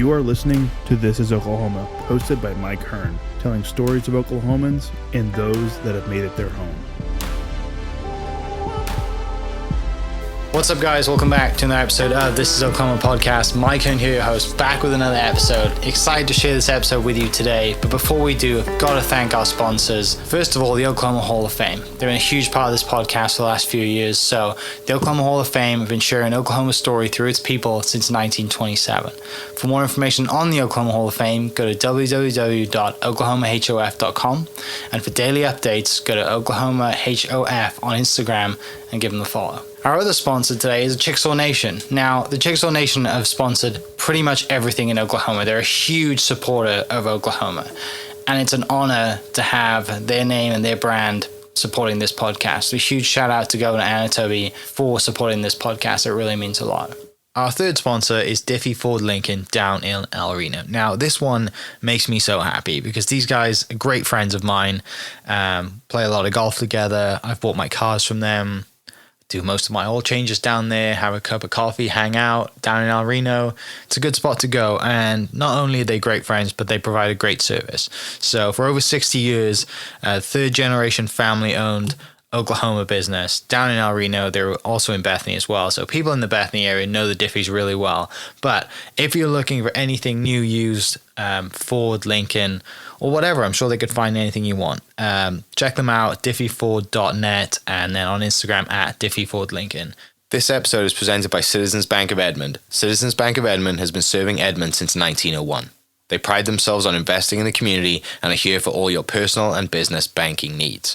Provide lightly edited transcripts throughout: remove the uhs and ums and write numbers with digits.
You are listening to This is Oklahoma, hosted by Mike Hearn, telling stories of Oklahomans and those that have made it their home. What's up, guys? Welcome back to another episode of This is Oklahoma Podcast. Mike Hearn here, your host, back with another episode. Excited to share this episode with you today, but before we do, I've got to thank our sponsors. First of all, the Oklahoma Hall of Fame. They've been a huge part of this podcast for the last few years. So the Oklahoma Hall of Fame have been sharing Oklahoma's story through its people since 1927. For more information on the Oklahoma Hall of Fame, go to www.oklahomahof.com. And for daily updates, go to oklahomahof on Instagram and give them a follow. Our other sponsor today is Chickasaw Nation. Now, the Chickasaw Nation have sponsored pretty much everything in Oklahoma. They're a huge supporter of Oklahoma, and it's an honor to have their name and their brand supporting this podcast. A huge shout out to Governor Anatobi for supporting this podcast. It really means a lot. Our third sponsor is Diffie Ford Lincoln down in El Reno. Now, this one makes me so happy because these guys are great friends of mine, play a lot of golf together. I've bought my cars from them, do most of my oil changes down there, have a cup of coffee, hang out down in El Reno. It's a good spot to go. And not only are they great friends, but they provide a great service. So for over 60 years, third generation family owned Oklahoma business down in El Reno. They're also in Bethany as well. So people in the Bethany area know the Diffies really well. But if you're looking for anything new, used, Ford, Lincoln, or whatever, I'm sure they could find anything you want. Check them out, diffieford.net, and then on Instagram at diffiefordlincoln. This episode is presented by Citizens Bank of Edmond. Citizens Bank of Edmond has been serving Edmond since 1901. They pride themselves on investing in the community and are here for all your personal and business banking needs.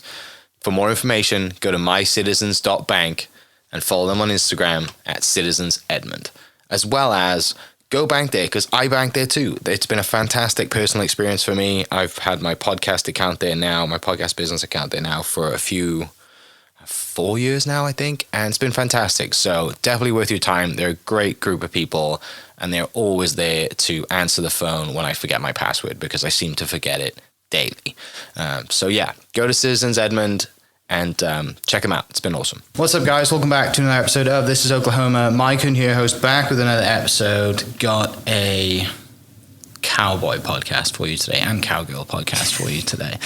For more information, go to mycitizens.bank and follow them on Instagram at citizensedmond, as well as go bank there, because I bank there too. It's been a fantastic personal experience for me. I've had my podcast account there now, my podcast business account there now for 4 years now, I think, and it's been fantastic. So definitely worth your time. They're a great group of people, and they're always there to answer the phone when I forget my password, because I seem to forget it daily. So yeah, go to Citizens Edmond and check them out. It's been awesome. What's up, guys? Welcome back to another episode of This is Oklahoma. Mike Hearn here, host, back with another episode. Got a cowboy podcast for you today and cowgirl podcast for you today.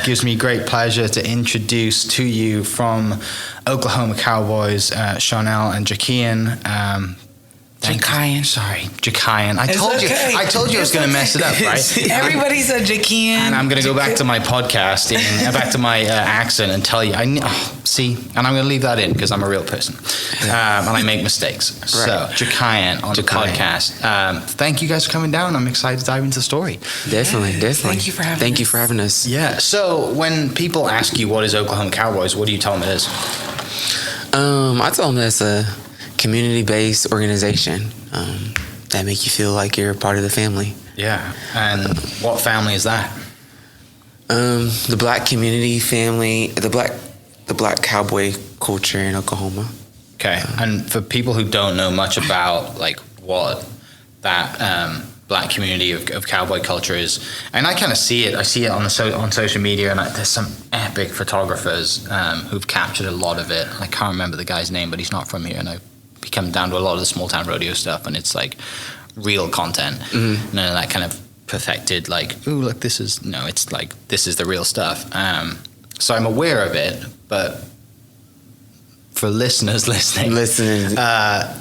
Gives me great pleasure to introduce to you from Oklahoma Cowboys, Seanell and Jakian. Jakian. I told you I was going to mess it up, right? Everybody said Jakian. And I'm going to go back to my podcasting, back to my accent and tell you. And I'm going to leave that in because I'm a real person. And I make mistakes. Right. So, Jakian on the podcast. Thank you guys for coming down. I'm excited to dive into the story. Definitely. Thank you for having us. Yeah. So, when people ask you what is Oklahoma Cowboys, what do you tell them it is? I tell them it's a community-based organization that make you feel like you're a part of the family. Yeah. And what family is that? The black community family, the black cowboy culture in Oklahoma. Okay. And for people who don't know much about like what that black community of cowboy culture is, and I kind of see it. I see it on social media, and there's some epic photographers who've captured a lot of it. I can't remember the guy's name, but he's not from here, and we come down to a lot of the small town rodeo stuff, and it's like real content. Mm-hmm. None of that kind of perfected like, ooh, look, it's like this is the real stuff. So I'm aware of it, but for listeners listening,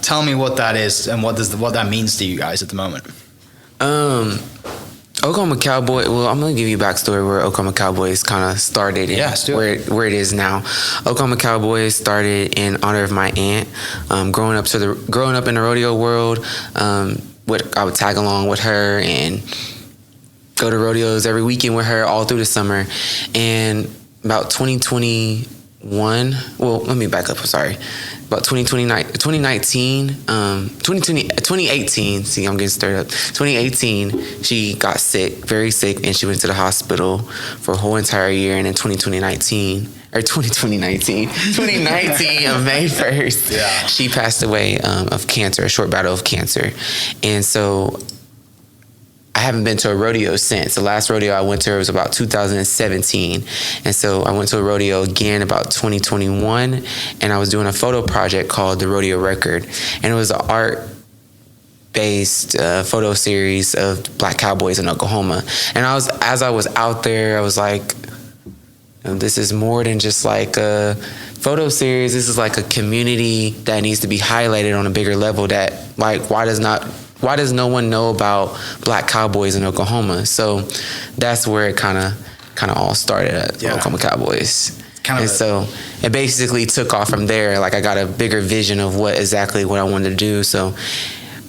tell me what that is and what that means to you guys at the moment. Oklahoma Cowboy. Well, I'm gonna give you a backstory where Oklahoma Cowboys kind of started and where it is now. Oklahoma Cowboys started in honor of my aunt. Growing up in the rodeo world, I would tag along with her and go to rodeos every weekend with her all through the summer. And about 2018, see, I'm getting stirred up. 2018, she got sick, very sick, and she went to the hospital for a whole entire year. And in 2019, on May 1st, she passed away of cancer, a short battle of cancer. And so I haven't been to a rodeo since. The last rodeo I went to was about 2017. And so I went to a rodeo again about 2021, and I was doing a photo project called The Rodeo Record. And it was an art based photo series of Black Cowboys in Oklahoma. And as I was out there, I was like, this is more than just like a photo series. This is like a community that needs to be highlighted on a bigger level. That like, why does no one know about Black Cowboys in Oklahoma? So that's where it kind of all started at Oklahoma Cowboys. So it basically took off from there. Like I got a bigger vision of what I wanted to do. So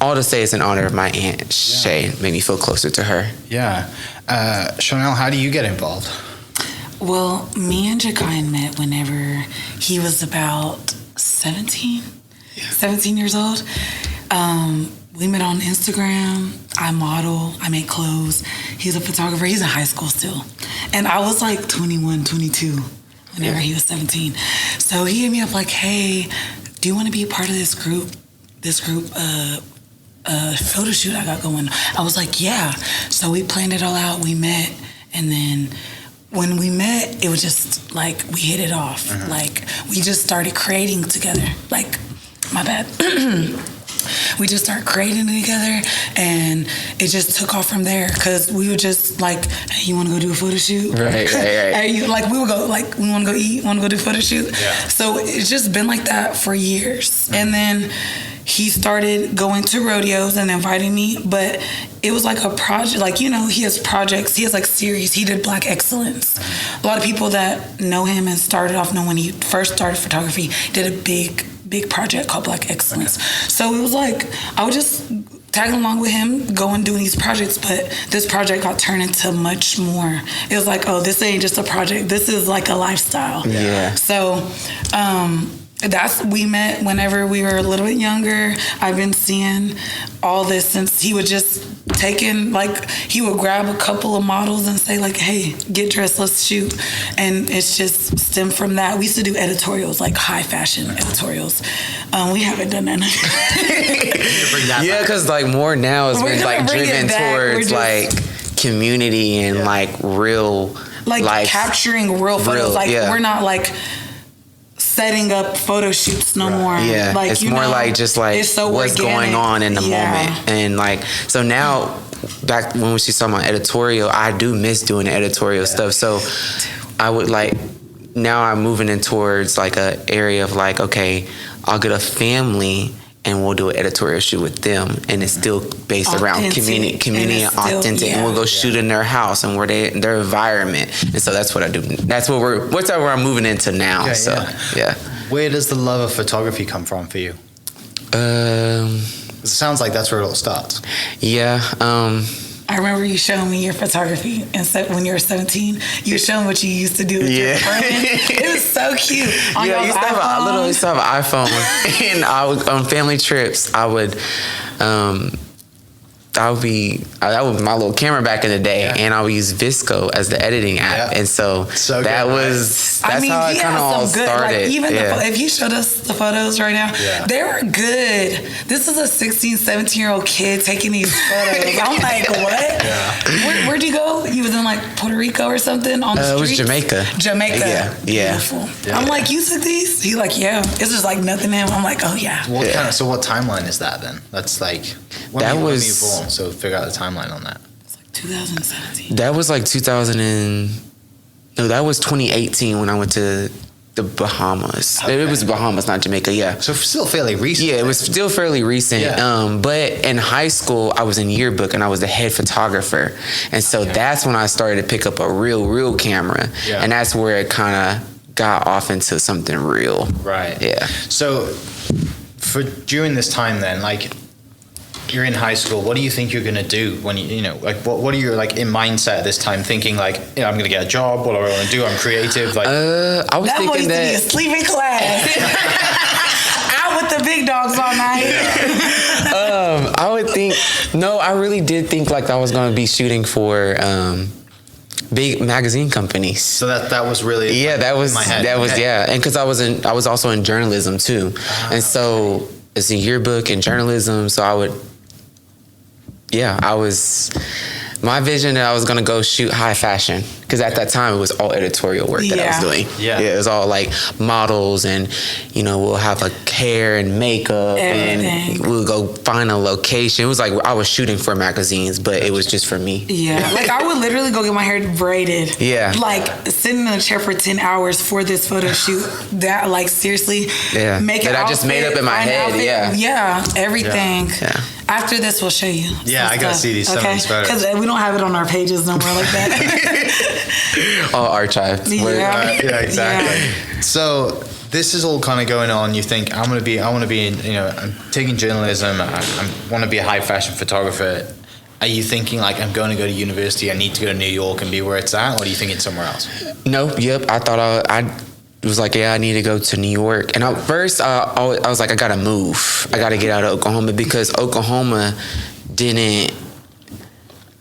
all to say, it's in honor of my aunt Shay. Made me feel closer to her. Yeah. Seanell, how do you get involved? Well, me and Jakian met whenever he was about 17 years old. We met on Instagram. I model, I make clothes. He's a photographer. He's in high school still. And I was like 21, 22 whenever he was 17. So he hit me up like, hey, do you want to be a part of this group photo shoot I got going? I was like, yeah. So we planned it all out. We met, and then when we met, it was just like we hit it off. Like we just started creating together. Like, my bad. We just started creating it together, and it just took off from there. Cause we were just like, hey, you want to go do a photo shoot? Right. Like we would go, like, we want to go eat, want to go do a photo shoot. Yeah. So it's just been like that for years. And then he started going to rodeos and inviting me, but it was like a project. Like, you know, he has projects, he has like series. He did Black Excellence. A lot of people that know him and started off, know when he first started photography, did a big project called Black Excellence. So it was like, I would just tag along with him, go and do these projects, but this project got turned into much more. It was like, oh, this ain't just a project, this is like a lifestyle. Yeah. So, we met whenever we were a little bit younger. I've been seeing all this since he would just he would grab a couple of models and say like, hey, get dressed, let's shoot. And it's just stemmed from that. We used to do editorials, like high fashion editorials. We haven't done that. Yeah, because like more now is been like driven towards like community and like real life. Capturing real photos. We're not like setting up photo shoots no more. Yeah, like, it's more like just like so what's organic. Going on in the moment. And like, so now back when she's talking about editorial, I do miss doing the editorial stuff. So I would like, now I'm moving in towards like a area of like, okay, I'll get a family and we'll do an editorial shoot with them, and it's still based around community and authentic. And we'll go shoot in their house and their environment. And so that's what I do. That's where I'm moving into now. Where does the love of photography come from for you? It sounds like that's where it all starts. Yeah. I remember you showing me your photography, and when you were 17, you showed me what you used to do with your friend. It was so cute. I used to have an iPhone, and I would, on family trips, that was my little camera back in the day, and I would use Visco as the editing app, and that's how it kind of all started. If you showed us the photos right now, they were good. This is a 16, 17-year-old kid taking these photos. I'm like, what? Yeah. Where'd you go? You was in like Puerto Rico or something on the streets? It was Jamaica. Yeah. Beautiful. Yeah. I'm like, you took these? He like, yeah. It's just like nothing to him. I'm like, oh yeah. So what timeline is that then? That's like, when were you born? So figure out the timeline on that. It's like 2017. That was like that was 2018 when I went to the Bahamas. Okay. It was Bahamas, not Jamaica, yeah. So still fairly recent. Yeah, it was still fairly recent. Yeah. But in high school, I was in yearbook and I was the head photographer. And so that's when I started to pick up a real camera. Yeah. And that's where it kind of got off into something real. Right. Yeah. So during this time then, like, you're in high school, what do you think you're going to do when you know, like, what are you like in mindset at this time, thinking like, I'm going to get a job, what do I want to do, I'm creative, like I was thinking that be asleep in class. Out with the big dogs all night. I really did think like I was going to be shooting for big magazine companies. So that was really that was and because I was also in journalism too. And so it's a yearbook in journalism, so I was my vision that I was gonna go shoot high fashion, because at that time it was all editorial work that I was doing. Yeah, it was all like models, and we'll have like hair and makeup, and we'll go find a location. It was like I was shooting for magazines, but it was just for me. Yeah, like I would literally go get my hair braided. Yeah, like sitting in a chair for 10 hours for this photo shoot. That like seriously, make it. That I just made up in my head. Outfit, everything. Yeah. After this, we'll show you. Yeah, I gotta see some of these photos because we don't have it on our pages no more like that. All archived. Yeah, exactly. Yeah. So this is all kind of going on. You think I want to be in, I'm taking journalism. I want to be a high fashion photographer. Are you thinking like I'm going to go to university? I need to go to New York and be where it's at, or are you thinking somewhere else? No. Yep. I thought I was like, I need to go to New York. And at first, I was like, I gotta move. I gotta get out of Oklahoma, because Oklahoma didn't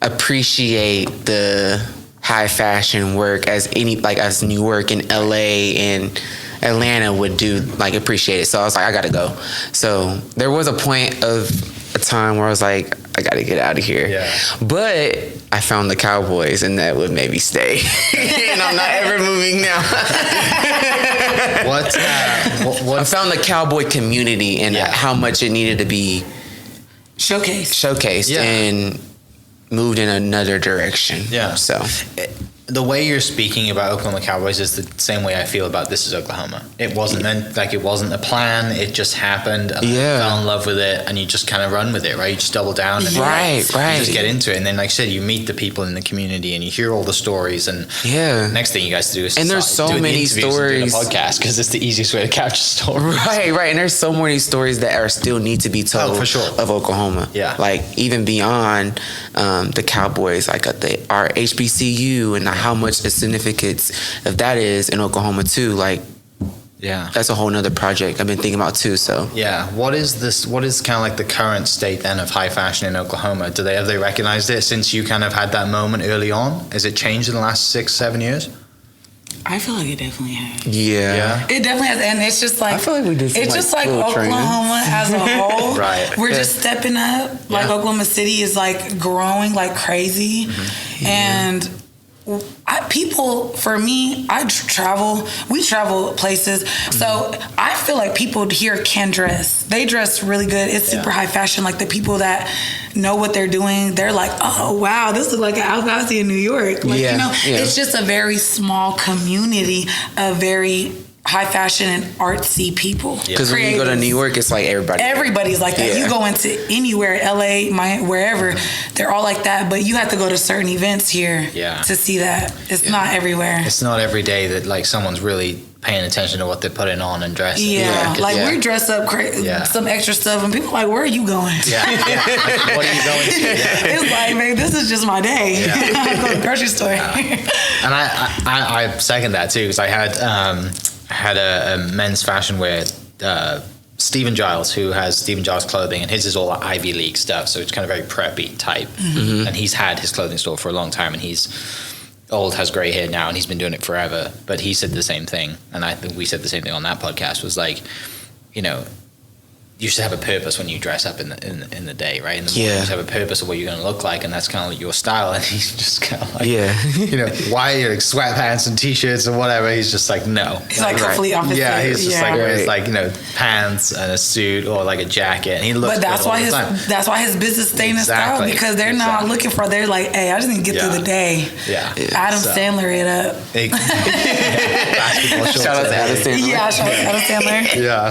appreciate the high fashion work as as New York and LA and Atlanta would do, like appreciate it. So I was like, I gotta go. So there was a point of a time where I was like, I gotta get out of here. Yeah. But I found the Cowboys, and that would maybe stay. And I'm not ever moving now. What? I found the Cowboy community and how much it needed to be showcased, and moved in another direction. Yeah. So the way you're speaking about Oklahoma Cowboys is the same way I feel about This Is Oklahoma. It wasn't meant, like it wasn't a plan. It just happened. And I fell in love with it, and you just kind of run with it, right? You just double down. And right. You just get into it. And then, like I said, you meet the people in the community, and you hear all the stories. And next thing you guys do is there's so many stories. And do a podcast, because it's the easiest way to capture stories. Right. And there's so many stories that are still need to be told for sure. of Oklahoma. Yeah. Like even beyond the Cowboys, like at our HBCU, and how much the significance of that is in Oklahoma too. Like, that's a whole nother project I've been thinking about too. So what is kind of like the current state then of high fashion in Oklahoma? Have they recognized it since you kind of had that moment early on? Has it changed in the last 6-7 years? I feel like it definitely has. Yeah. It definitely has, and it's just like, I feel like we did. It's just like Oklahoma as a whole. Right. We're just stepping up. Like Oklahoma City is like growing like crazy, and we travel places, so I feel like people here can dress. They dress really good. It's super high fashion. Like the people that know what they're doing, they're like, oh wow, this looks like an outfit I see in New York. Like, it's just a very small community of very high fashion and artsy people. Because when you go to New York, it's like everybody's like that. You go into anywhere, LA, wherever, they're all like that. But you have to go to certain events here to see that. It's not everywhere. It's not every day that like someone's really paying attention to what they're putting on and dressing. We dress up some extra stuff, and people are like, where are you going? Like, what are you going to? It's like, man, this is just my day. I go to the grocery store. And I second that too, because I had a men's fashion wear, Stephen Giles, who has Stephen Giles clothing, and his is all Ivy League stuff, so it's kind of very preppy type. And he's had his clothing store for a long time, and he's old, has gray hair now, and he's been doing it forever. But he said the same thing, and I think we said the same thing on that podcast, was like, you should have a purpose when you dress up in the day, right? In the morning, you should have a purpose of what you're going to look like, and that's kind of like your style. And he's just kind of like, why are you like sweatpants and t-shirts or whatever? He's just like, no. He's like complete opposite. Yeah, he's just like wears like pants and a suit or like a jacket, and he looks. But that's why his business staying in style, because they're not looking for. They're like, hey, I just need to get through the day. Adam Sandler it up. Shout out to Adam Sandler. Yeah, shout out to Adam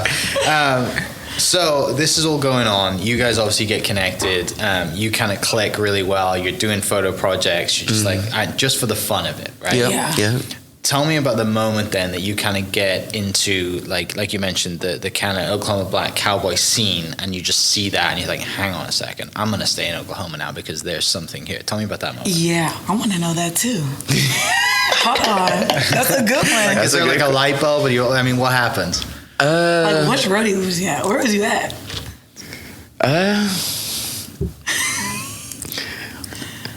Sandler. So this is all going on. You guys obviously get connected. You kind of click really well. You're doing photo projects. You're just like, just for the fun of it, right? Yeah. Tell me about the moment then that you kind of get into, like you mentioned, the kind of Oklahoma Black Cowboy scene, and you just see that, and you're like, hang on a second, I'm going to stay in Oklahoma now because there's something here. Tell me about that moment. Yeah, I want to know that too. Hold on. That's a good one. Is there like a light bulb? What happened? Like, which rodeo was you at? Where was you at?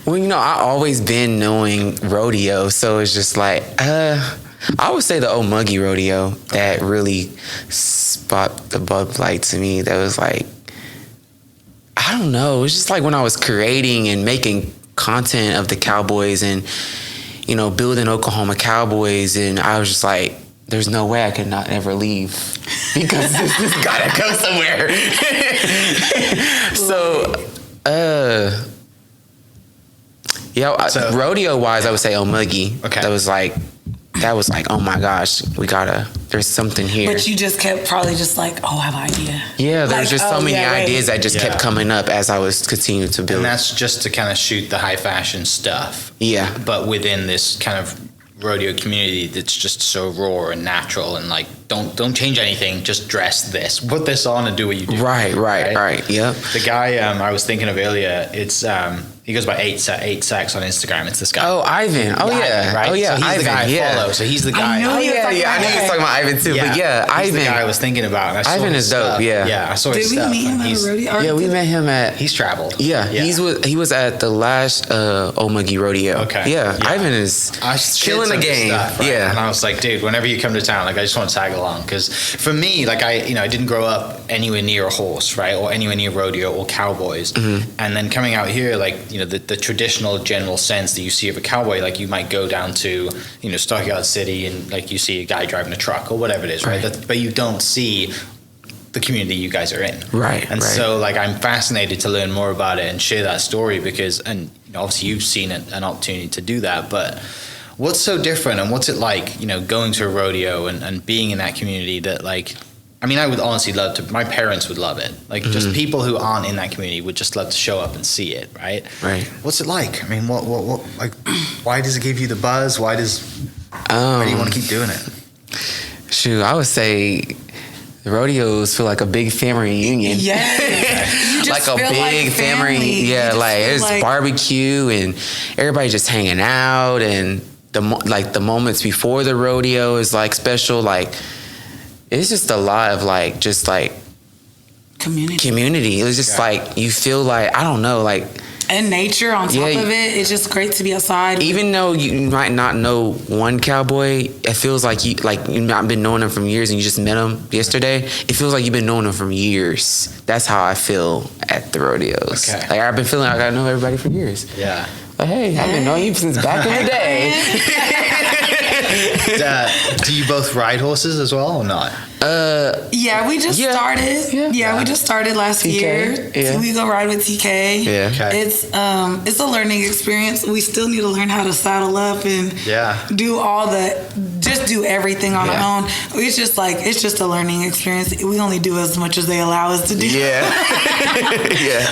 Well, I always been knowing rodeo, so it's just like, I would say the Old Muggy rodeo that really sparked the bug light to me. That was like, I don't know. It's just like when I was creating and making content of the Cowboys and, you know, building Oklahoma Cowboys. And I was just like, there's no way I could not ever leave because this gotta go somewhere. So, rodeo wise, I would say Omuggy. Okay. That was like, oh my gosh, there's something here. But you just kept probably just like, oh, I have an idea. Yeah, there was just so many ideas that just kept coming up as I was continuing to build. And that's just to kind of shoot the high fashion stuff. Yeah. But within this kind of rodeo community that's just so raw and natural and like, don't change anything, just dress this, put this on and do what you do. Right. Yep. The guy I was thinking of earlier, it's he goes by 8 Sacks on Instagram. It's this guy. Oh, Ivan. Oh yeah. Right? Oh yeah. So he's Ivan, the guy I follow. So he's the guy. I knew I knew he was talking about Ivan too. But yeah, he's Ivan. the guy I was thinking about. And I saw Ivan his is dope. stuff. Yeah. I saw his stuff. Did we meet him at a rodeo? Yeah, we met him at. He's traveled. Yeah, he was at the last Omuggy rodeo. Okay. Yeah, Ivan is killing the game. Stuff, right? Yeah, and I was like, dude, whenever you come to town, like I just want to tag along because for me, like I didn't grow up anywhere near a horse, right, or anywhere near rodeo or cowboys, and then coming out here, like the traditional general sense that you see of a cowboy, like you might go down to Stockyard City and like you see a guy driving a truck or whatever it is, right? But you don't see the community you guys are in, right? And so like I'm fascinated to learn more about it and share that story because, and obviously you've seen an opportunity to do that, but what's so different and what's it like, going to a rodeo and being in that community that like, I mean, I would honestly love to, my parents would love it. Like just people who aren't in that community would just love to show up and see it, right? Right. What's it like? I mean, what like, why does it give you the buzz? Why do you want to keep doing it? Shoot, I would say the rodeos feel like a big family reunion. Yeah. Like a big family. Yeah, like it's barbecue and everybody just hanging out and the moments before the rodeo is like special. Like it's just a lot of like just like community. It was just like you feel like I don't know like. And nature on top of it. It's just great to be outside. Even though you might not know one cowboy, it feels like you've not been knowing them from years and you just met them yesterday. It feels like you've been knowing them from years. That's how I feel at the rodeos. Okay. Like I've been feeling like I know everybody for years. Yeah. Like, hey, I've been knowing you since back in the day. Do you both ride horses as well or not? Yeah, we just started. Yeah, we just started last year. Yeah. So we go ride with TK. Yeah. Okay. It's a learning experience. We still need to learn how to saddle up and do everything on our own. It's just a learning experience. We only do as much as they allow us to do. Yeah.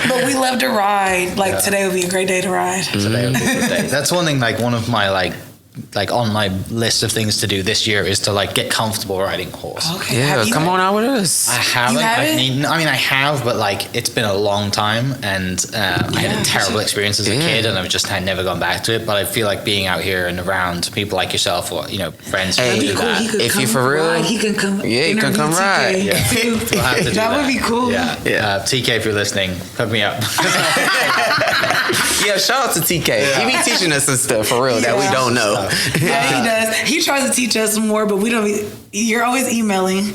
But we love to ride. Like today would be a great day to ride. Today would be a good day. That's one thing. Like one of my like on my list of things to do this year is to like get comfortable riding a horse. Okay. Yeah, come on out with us. I haven't. I mean, I have, but like it's been a long time, and I had a terrible experience as a kid, and I never gone back to it. But I feel like being out here and around people like yourself, or friends who do that. If you for real, he can come. Yeah, you can come ride. Yeah. We'll have to do that would be cool. Yeah. TK, if you're listening, hook me up. Yeah, shout out to TK. He be teaching us some stuff for real that we don't know. Yeah, he does. He tries to teach us more, but we don't. You're always emailing.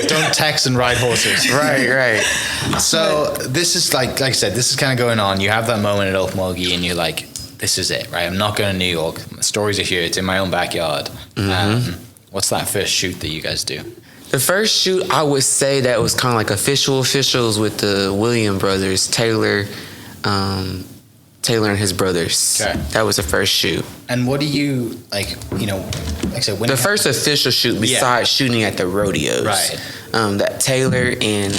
Don't text and ride horses. Right. So this is like I said, this is kind of going on. You have that moment at Okmulgee, and you're like, this is it, right? I'm not going to New York. My stories are here. It's in my own backyard. What's that first shoot that you guys do? The first shoot, I would say that was kind of like officials with the Williams brothers, Taylor and his brothers. Okay. That was the first shoot. And what do you, like I said, when the first official shoot besides shooting at the rodeos. Right. That Taylor and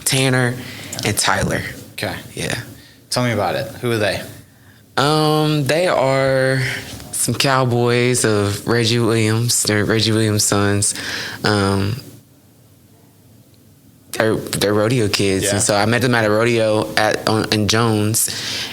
Tanner and Tyler. Okay. Yeah. Tell me about it. Who are they? They are some Cowboys of Reggie Williams. They're Reggie Williams' sons. They're rodeo kids, and so I met them at a rodeo in Jones,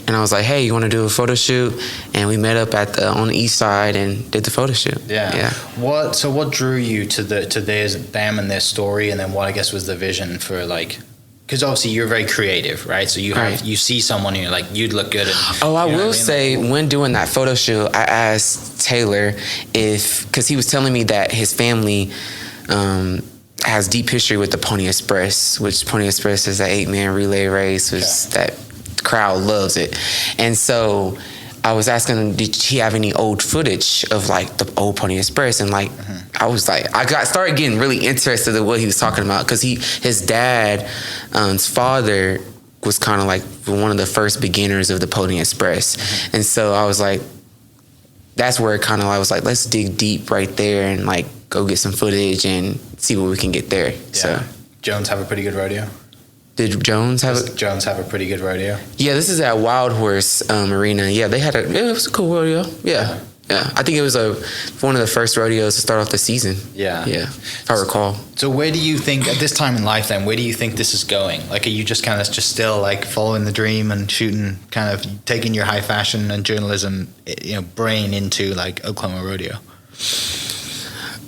and I was like, "Hey, you want to do a photo shoot?" And we met up on the east side and did the photo shoot. Yeah. What drew you to them and their story, and then what I guess was the vision for like? Because obviously you're very creative, right? So you see someone and you're like, you'd look good. I will say, when doing that photo shoot, I asked Taylor because he was telling me that his family has deep history with the Pony Express, which Pony Express is an 8-man relay race, that crowd loves it. And so I was asking him, did he have any old footage of like the old Pony Express? And like, I was like, started getting really interested in what he was talking about, because his dad, his father was kind of like one of the first beginners of the Pony Express. And so I was like, that's where it kind of, I was like, let's dig deep right there and like go get some footage and see what we can get there. Yeah. So Jones have a pretty good rodeo. Did Jones have a pretty good rodeo? Yeah, this is at Wild Horse Arena. Yeah, it was a cool rodeo. Yeah. I think it was one of the first rodeos to start off the season. Yeah, if I recall. So where do you think, at this time in life then, where do you think this is going? Like, are you just kind of still like following the dream and shooting, kind of taking your high fashion and journalism, brain into like Oklahoma rodeo?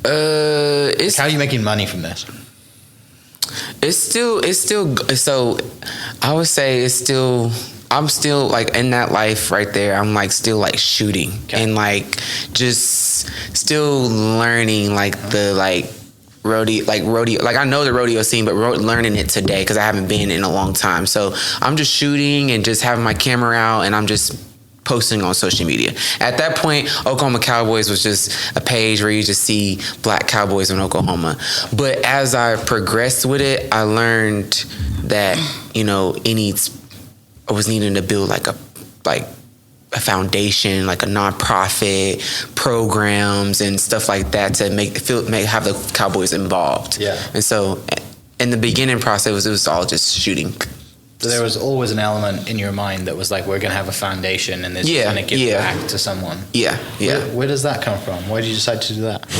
How are you making money from this? It's still, so I would say I'm still like in that life right there. I'm like still like shooting and like just still learning like the rodeo. Like I know the rodeo scene, but learning it today because I haven't been in a long time. So I'm just shooting and just having my camera out, and I'm just posting on social media. At that point, Oklahoma Cowboys was just a page where you just see black cowboys in Oklahoma. But as I progressed with it, I learned that, I was needing to build like a foundation, like a nonprofit, programs and stuff like that to have the Cowboys involved. Yeah. And so in the beginning process, it was all just shooting. So there was always an element in your mind that was like, we're going to have a foundation and this is going to give back to someone. Yeah. Where does that come from? Why did you decide to do that?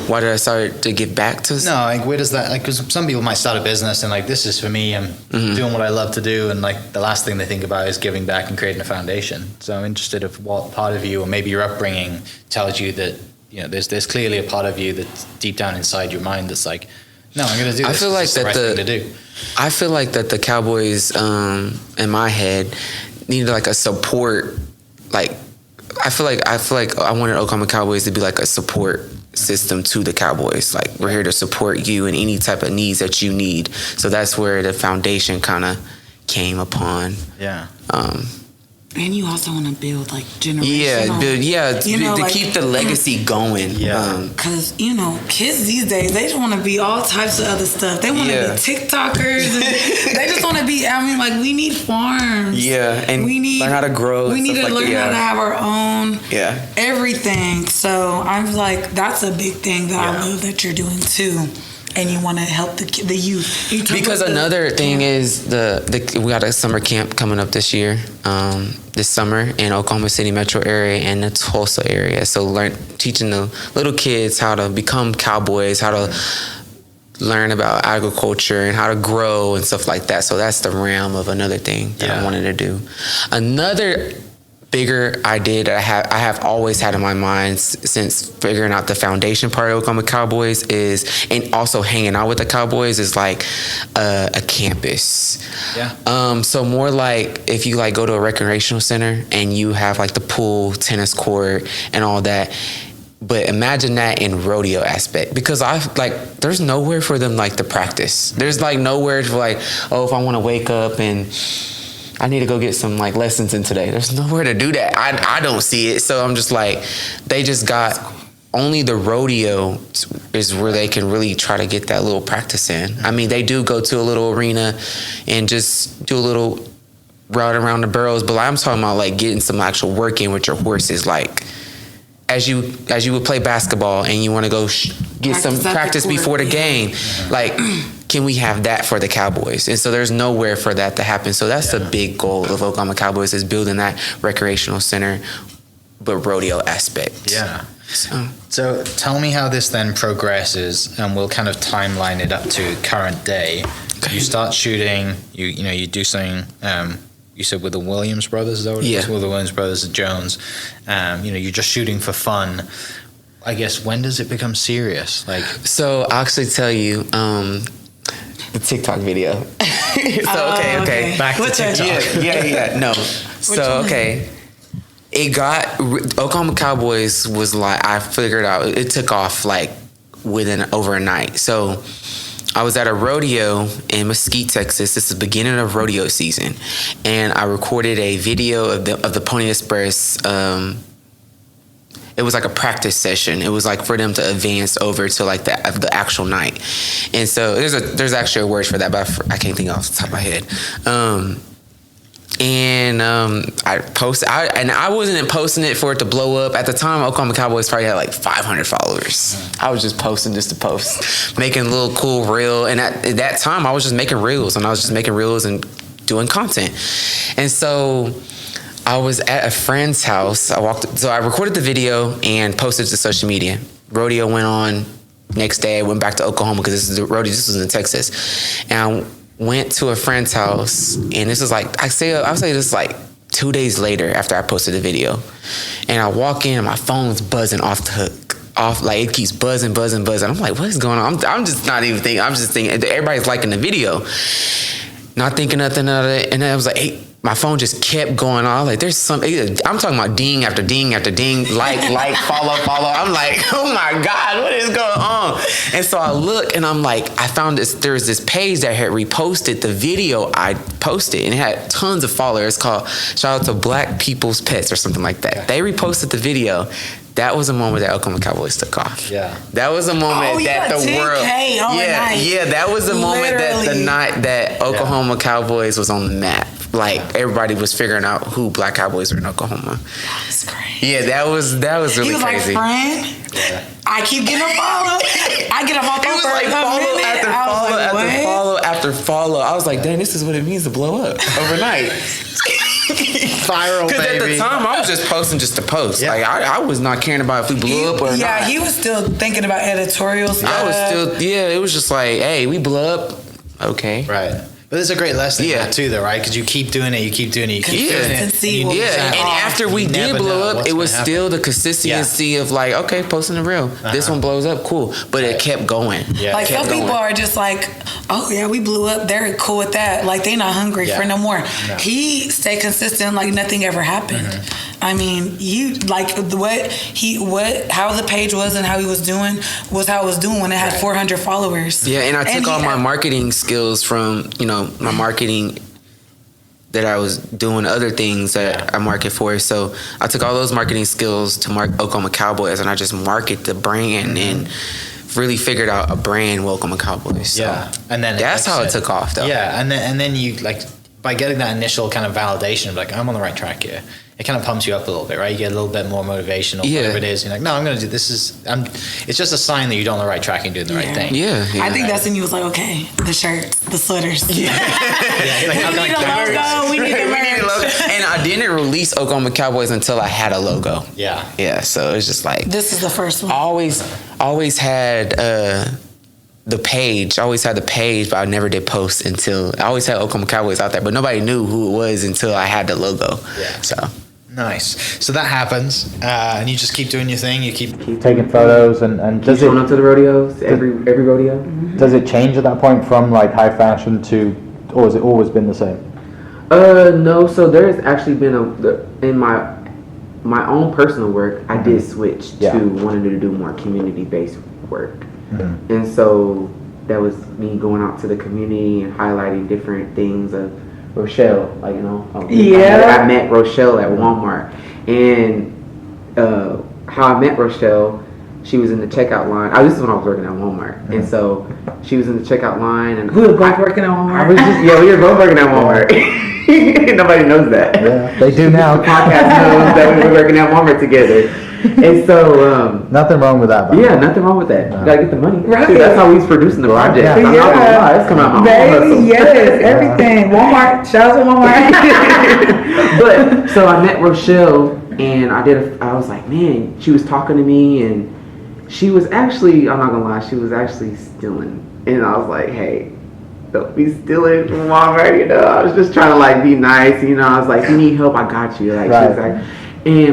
Why did I start to give back to? No, like where does that, like, because some people might start a business and like, this is for me, I'm doing what I love to do. And like the last thing they think about is giving back and creating a foundation. So I'm interested in what part of you, or maybe your upbringing, tells you that, there's clearly a part of you that's deep down inside your mind that's like, no, I'm going to do this. I feel like it's the right thing to do. I feel like that the Cowboys, in my head, needed like a support. Like, I feel like I wanted Oklahoma Cowboys to be like a support system to the Cowboys. Like, we're here to support you in any type of needs that you need. So that's where the foundation kind of came upon. Yeah. And you also want to build like generational. To keep the legacy going. Yeah. Because, kids these days, they just want to be all types of other stuff. They want to be TikTokers. And they just want to be, we need farms. Yeah. And we need learn how to grow. We need to learn how to have our own everything. So I'm like, that's a big thing that I love that you're doing too. And you want to help the youth. Because another thing is we got a summer camp coming up this year, this summer in Oklahoma City metro area and the Tulsa area. So teaching the little kids how to become cowboys, how to learn about agriculture and how to grow and stuff like that. So that's the realm of another thing that I wanted to do. Another bigger idea that I have always had in my mind since figuring out the foundation part of Oklahoma Cowboys and also hanging out with the Cowboys is like a campus. Yeah. So more like if you like go to a recreational center and you have like the pool, tennis court, and all that. But imagine that in rodeo aspect, because there's nowhere for them like to practice. There's like nowhere for like, if I want to wake up and I need to go get some like lessons in today. There's nowhere to do that. I don't see it. So I'm just like, they just got only the rodeo is where they can really try to get that little practice in. I mean, they do go to a little arena and just do a little route around the barrels, but I'm talking about like getting some actual work in with your horses. Like as you would play basketball and you want to go get some practice before the game, like. Can we have that for the Cowboys? And so there's nowhere for that to happen. So that's the big goal of Oklahoma Cowboys, is building that recreational center, but rodeo aspect. Yeah. So tell me how this then progresses, and we'll kind of timeline it up to current day. Okay. You start shooting, you do something, you said with the Williams brothers, is that what it is? With the Williams brothers, the Jones. You're just shooting for fun. I guess, when does it become serious? So I'll actually tell you, the TikTok video. Okay. Back to TikTok. Yeah. No. So, okay. It got, Oklahoma Cowboys was like, I figured out, it took off like within overnight. So I was at a rodeo in Mesquite, Texas. This is the beginning of rodeo season, and I recorded a video of the Pony Express. It was like a practice session. It was like for them to advance over to like the actual night. And so there's actually a word for that, but I can't think off the top of my head. I posted, and I wasn't posting it for it to blow up. At the time, Oklahoma Cowboys probably had like 500 followers. I was just posting just to post, making a little cool reel. And at that time, I was just making reels, and doing content. And so I was at a friend's house. So I recorded the video and posted it to social media. Rodeo went on. Next day, I went back to Oklahoma because this is the rodeo. This was in Texas, and I went to a friend's house. And this is like I would say this is like 2 days later after I posted the video, and I walk in and my phone's buzzing off the hook. Like it keeps buzzing. I'm like, what is going on? I'm just not even thinking. I'm just thinking everybody's liking the video, not thinking nothing of it. And then I was like, hey. My phone just kept going on. Like, there's some. I'm talking about ding after ding after ding, like, follow. I'm like, oh my God, what is going on? And so I look and I'm like, I found there was this page that had reposted the video I posted, and it had tons of followers. Called Shout Out to Black People's Pets or something like that. They reposted the video. That was a moment that Oklahoma Cowboys took off. Yeah. That was a moment that the world. Yeah. That was the moment that the night that Oklahoma Cowboys was on the map. Like everybody was figuring out who Black Cowboys were in Oklahoma. That's crazy. Yeah, that was really he was crazy. Like, friend, I keep getting a follow. I get a follow. It was like follow after follow. I was like, dang, this is what it means to blow up overnight. Viral, because baby. At the time, I was just posting just to post. Yeah. Like I was not caring about if we blew up or not. Yeah, he was still thinking about editorial stuff. I was still, it was just like, hey, we blew up. Okay. Right. But there's a great lesson in that too, though, right? Because you keep doing it. And after we did blow up, it was still the consistency of like, okay, posting the reel. This one blows up, cool. But it kept going. Yeah. Like some people are just like, oh yeah, we blew up. They're cool with that. Like they not hungry for no more. No. He stayed consistent, like nothing ever happened. Mm-hmm. I mean, you like how the page was and how he was doing was how it was doing when it had 400 followers. Yeah, and I took all my marketing skills from my marketing that I was doing other things that I market for. So I took all those marketing skills to Oklahoma Cowboys, and I just market the brand and really figured out a brand, Oklahoma Cowboys. So and then that's how it took off, though. Yeah, and then you like by getting that initial kind of validation of like I'm on the right track here. It kind of pumps you up a little bit, right? You get a little bit more motivational, whatever it is. You're like, no, I'm going to do this. It's just a sign that you're on the right track and doing the right thing. Yeah. I think that's when you was like, okay, the shirts, the sweaters. Yeah. We need a logo. And I didn't release Oklahoma Cowboys until I had a logo. Yeah. Yeah. So it's just like this is the first one. Always had the page. I always had the page, but I never did post until I always had Oklahoma Cowboys out there, but nobody knew who it was until I had the logo. Yeah. So. Nice. So that happens, and you just keep doing your thing. You keep taking photos, and does it up to the rodeos? Every rodeo. Does it change at that point from like high fashion to, or has it always been the same? No. So there's actually been in my own personal work, I did switch to wanting to do more community-based work, and so that was me going out to the community and highlighting different things of Rochelle, like I met Rochelle at Walmart, and how I met Rochelle, she was in the checkout line. This is when I was working at Walmart, and so she was in the checkout line, and we were both working at Walmart. We were both working at Walmart. Nobody knows that. Yeah, they do now. The podcast knows that we were working at Walmart together. And so nothing wrong with that. Yeah, nothing wrong with that. You gotta get the money. Right. Dude, that's how he's producing the project. Yeah. I'm not gonna lie, it's coming out my own hustle. Yes, everything. Walmart. Shout out to Walmart. But so I met Rochelle, and I was like, man, she was talking to me, and she was actually, I'm not gonna lie, she was actually stealing. And I was like, hey, don't be stealing from Walmart, I was just trying to like be nice, I was like, you need help, I got you. Like, right. She was like,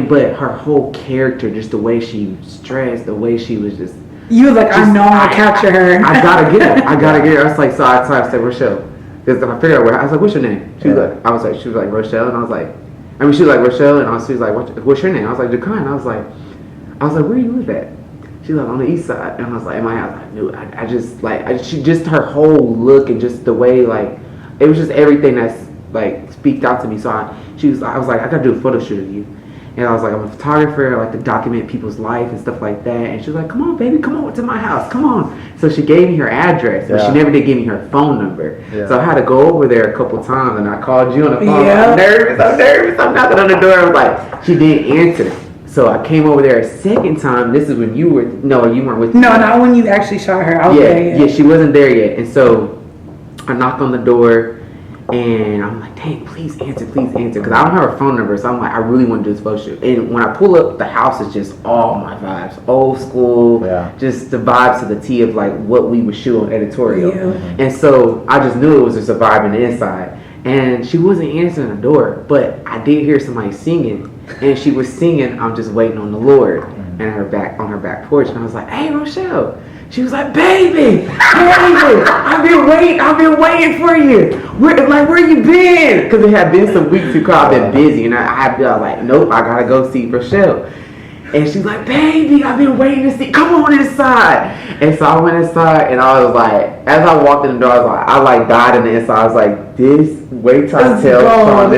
but her whole character, just the way she was dressed, the way she was just. You was like, I know I'll capture her. I gotta get her. I was like, so I said Rochelle, because I figured out I was like, what's your name? She was like Rochelle, and I was like, she was like Rochelle, and she was like, what's your name? I was like, Jakian. I was like, where you live at? She's like, on the east side. And I was like, in my house. I knew it. I just, like, she just, her whole look and just the way, like, it was just everything that's, like, speaked out to me. So I was like, I gotta do a photo shoot of you. And I was like, I'm a photographer, I like to document people's life and stuff like that. And she was like, come on, baby, come on to my house, come on. So she gave me her address, but she never did give me her phone number. Yeah. So I had to go over there a couple times, and I called you on the phone. Yeah. I'm nervous. I'm knocking on the door. I was like, she didn't answer. So I came over there a second time. This is when you weren't with me. No, not when you actually shot her. Yeah, she wasn't there yet. And so I knocked on the door. And I'm like, dang, please answer. Because I don't have her phone number. So I'm like, I really want to do this photo shoot. And when I pull up, the house is just all my vibes. Old school. Yeah. Just the vibes to the T of like what we would shoot on editorial. Yeah. And so I just knew it was just a vibe in the inside. And she wasn't answering the door. But I did hear somebody singing. And she was singing, I'm Just Waiting on the Lord. And on her back porch. And I was like, hey, Rochelle. She was like, baby, I've been waiting for you. Where you been? Because it had been some weeks ago, I've been busy, and I was like, nope, I gotta go see Rochelle. And she's like, baby, I've been waiting to see, come on inside. And so I went inside, and I was like, as I walked in the door, I died in the inside. I was like, wait till I tell Seanell.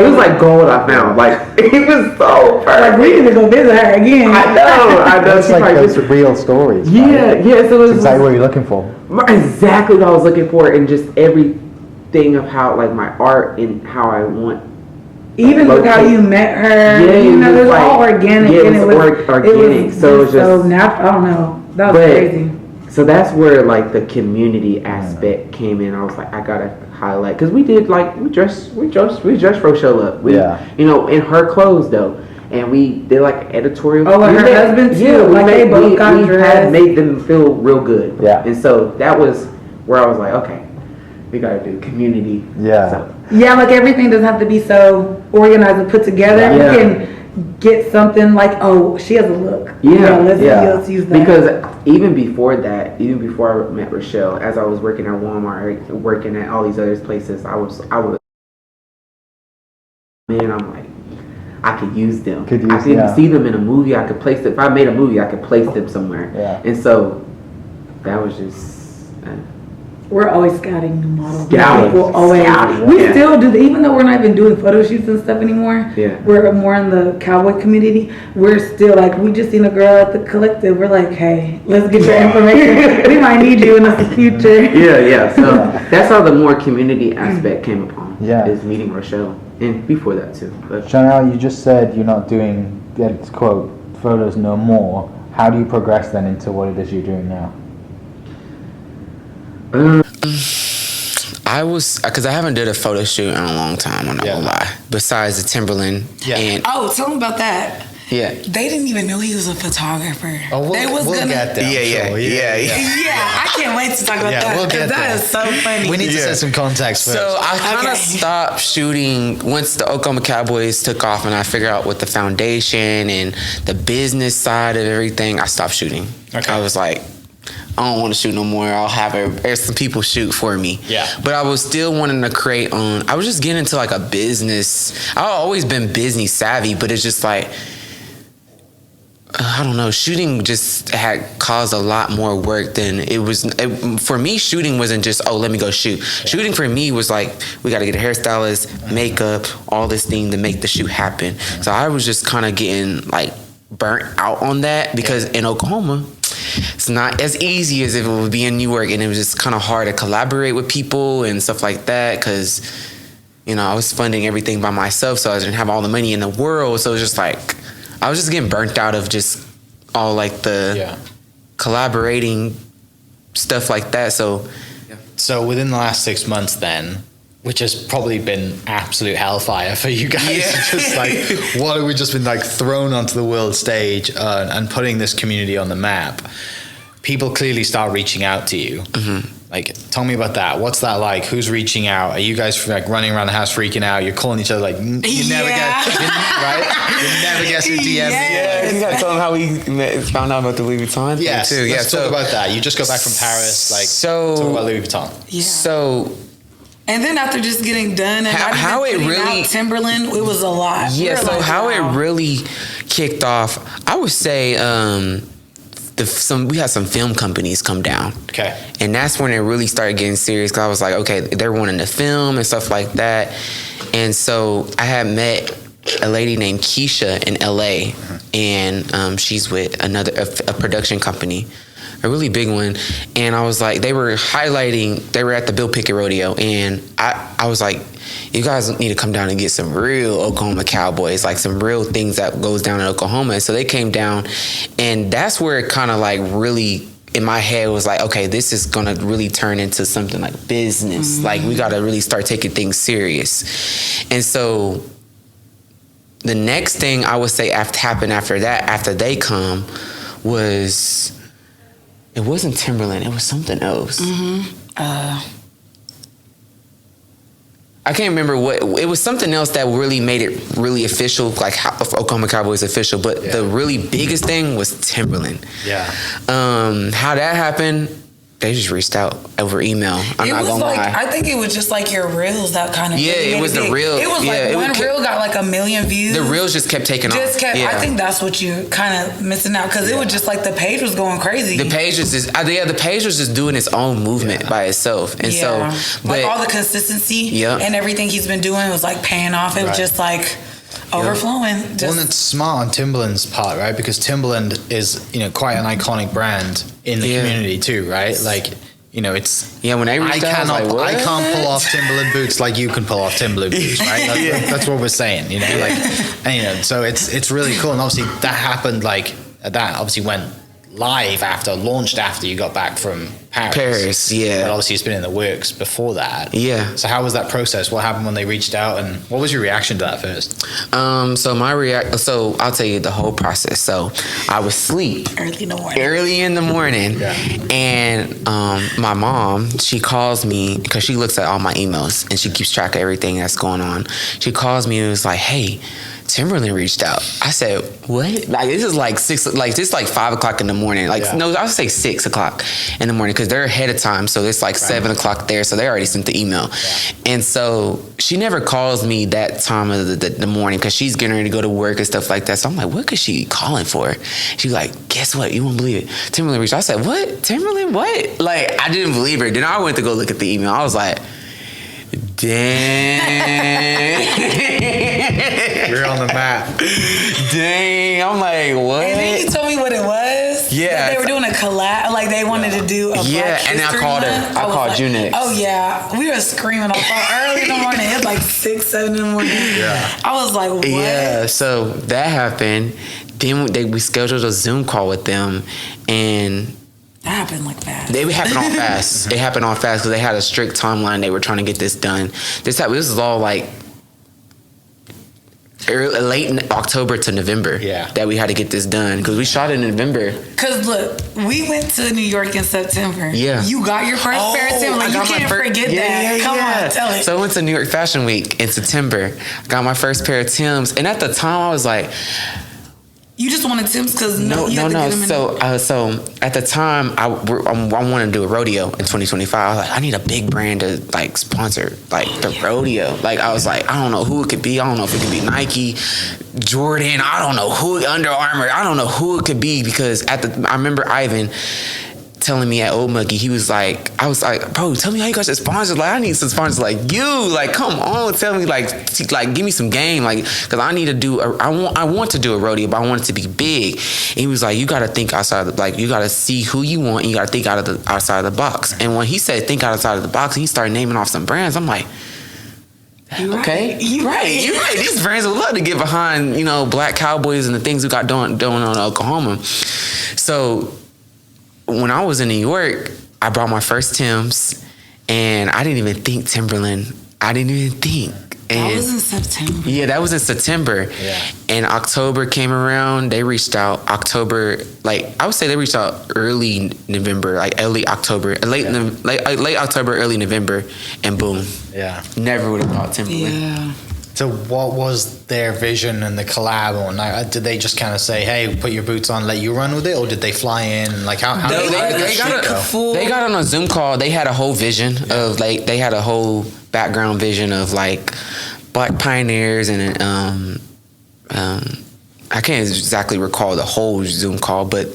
It was like gold I found. Like, it was so perfect. Like, we need to go visit her again. I know. It's like those real stories. Yeah, right? yeah. So it was exactly what you're looking for. Exactly what I was looking for, and just everything of how, like, my art and how I want. Even with how you met her, it was like, all organic. Yeah, it was organic. So it was just so natural. I don't know. That was crazy. So that's where like the community aspect came in. I was like, I gotta highlight, because we did like we dressed Rochelle up. You know, in her clothes though, and we did like editorial. Oh, and her husband too. Yeah, they both got dressed. Had made them feel real good. Yeah, and so that was where I was like, okay, we gotta do community. Yeah. So, yeah, like everything doesn't have to be so organized and put together. Yeah. You can get something like, oh, she has a look. Yeah, let's use that. Because even before I met Rochelle, as I was working at Walmart, working at all these other places, I was, man, I'm like, I could use them. I could see them in a movie. I could place them. If I made a movie, I could place them somewhere. Yeah. And so that was just. We're always scouting new models. We still do even though we're not even doing photo shoots and stuff anymore. Yeah. We're more in the cowboy community. We're still like, we just seen a girl at the collective. We're like, hey, let's get your information. We might need you in the future. Yeah. So that's how the more community aspect came upon. Yeah. Is meeting Rochelle, and before that too. But Seanell, you just said you're not doing, quote, photos no more. How do you progress then into what it is you're doing now? I was, because I haven't did a photo shoot in a long time, I'm not gonna lie. Besides the Timberland. Yeah. And tell them about that. Yeah. They didn't even know he was a photographer. Oh, we'll get there. Yeah. I can't wait to talk about that. We'll get that is so funny. We need to set some context first. So I kind of stopped shooting once the Oklahoma Cowboys took off, and I figured out with the foundation and the business side of everything, I stopped shooting. Okay. I was like, I don't want to shoot no more. I'll have some people shoot for me. Yeah. But I was still wanting to create on. I was just getting into like a business. I've always been business savvy, but it's just like, I don't know. Shooting just had caused a lot more work than it was. For me, shooting wasn't just, oh, let me go shoot. Yeah. Shooting for me was like, we got to get a hairstylist, makeup, all this thing to make the shoot happen. So I was just kind of getting like burnt out on that, because in Oklahoma, it's not as easy as if it would be in New York, and it was just kind of hard to collaborate with people and stuff like that, because, you know, I was funding everything by myself, so I didn't have all the money in the world. So it was just like, I was just getting burnt out of just all like the collaborating stuff like that. So within the last 6 months then, which has probably been absolute hellfire for you guys. Yeah. Just like, what have we just been like thrown onto the world stage and putting this community on the map? People clearly start reaching out to you. Mm-hmm. Like, tell me about that. What's that like? Who's reaching out? Are you guys like running around the house freaking out? You're calling each other like, you never guess, right? You never guess who DM me. Yeah, you gotta tell them how we found out about the Louis Vuitton thing too. Let's talk about that. You just got back from Paris. Like, talk about Louis Vuitton. Yeah. So. And then after just getting done and how it really Timberland, it was a lot. Yeah, so how it really kicked off, I would say we had some film companies come down. Okay. And that's when it really started getting serious, because I was like, okay, they're wanting to film and stuff like that. And so I had met a lady named Keisha in LA, and she's with a production company, a really big one. And I was like, they were at the Bill Pickett Rodeo, and I was like, you guys need to come down and get some real Oklahoma Cowboys, like some real things that goes down in Oklahoma. And so they came down, and that's where it kind of like really in my head was like, okay, this is gonna really turn into something like business. Like, we gotta really start taking things serious. And so the next thing I would say happened after that, after they come, was, it wasn't Timberland, it was something else. I can't remember what, it was something else that really made it really official, like how Oklahoma Cowboys official, but the really biggest thing was Timberland. Yeah. How that happened, they just reached out over email. I'm not gonna lie. I think it was just like your reels that kind of. Yeah, really it was the reel. It was like one reel got like 1 million views. The reels just kept taking off. I think that's what you kind of missing out, because it was just like the page was going crazy. The page was just doing its own movement by itself, and so like all the consistency and everything he's been doing was like paying off. It was just like overflowing. Well, and it's smart on Timberland's part, right? Because Timberland is, quite an iconic brand in the community too, right? Like, it's when I reached out, I can't pull off Timberland boots like you can pull off Timberland boots, right? That's what we're saying, so it's really cool. And obviously that happened, like, that obviously went live launched after you got back from Paris. But obviously it's been in the works before that. So how was that process? What happened when they reached out, and what was your reaction to that first? So I'll tell you the whole process. So I was asleep early in the morning, and my mom, she calls me, because she looks at all my emails and she keeps track of everything that's going on. She calls me and was like, hey, Timberland reached out. I said, what? Like, this is like 5 o'clock in the morning. No, I would say 6 o'clock in the morning, because they're ahead of time. So it's like 7 o'clock there. So they already sent the email. And so she never calls me that time of the morning, because she's getting ready to go to work and stuff like that. So I'm like, what could she be calling for? She's like, guess what? You won't believe it. Timberland reached out. I said, what? Timberland? What? Like, I didn't believe her. Then I went to go look at the email. I was like, dang. You're on the map. Dang. I'm like, what? And then you told me what it was. Yeah. They were doing a collab. Like, they wanted to do a Black and then I called her. I called you next. Oh, yeah. We were screaming on early in the morning. It was like 6, 7 in the morning. I was like, what? Yeah. So that happened. Then we scheduled a Zoom call with them, and that happened like fast. They happened all fast. It happened all fast because they had a strict timeline. They were trying to get this done. This is all like late October to November. That we had to get this done, because we shot it in November. Because look, we went to New York in September. You got your first pair of Timberland. You can't forget that. Come on, tell it. So I went to New York Fashion Week in September. Got my first pair of Timbs, and at the time I was like, you just wanted Tim's because no. So at the time, I wanted to do a rodeo in 2025. I was like, I need a big brand to like sponsor like the rodeo. Like, I was like, I don't know who it could be. I don't know if it could be Nike, Jordan. I don't know who, Under Armour. I don't know who it could be, because I remember Ivan telling me at Old Muggy, I was like, bro, tell me how you got your sponsors. Like, I need some sponsors like you. Like, come on, tell me, like give me some game. Like, because I need to do, I want to do a rodeo, but I want it to be big. And he was like, you got to think outside, you got to see who you want, and you got to think outside of the box. And when he said think outside of the box, and he started naming off some brands, I'm like, okay, you're right. These brands would love to get behind, Black Cowboys and the things we got doing on in Oklahoma. So when I was in New York, I brought my first Timbs, and I didn't even think Timberland. I didn't even think. And that was in September. Yeah, that was in September. Yeah. And October came around. They reached out October. Like, I would say they reached out early November, like early October, late October, early November, and boom. Yeah. Never would have thought Timberland. Yeah. So what was their vision and the collab on? Like, did they just kind of say, hey, put your boots on, let you run with it? Or did they fly in? And like, how they got on a Zoom call. They had a whole vision of they had a whole background vision of like Black pioneers, and I can't exactly recall the whole Zoom call, but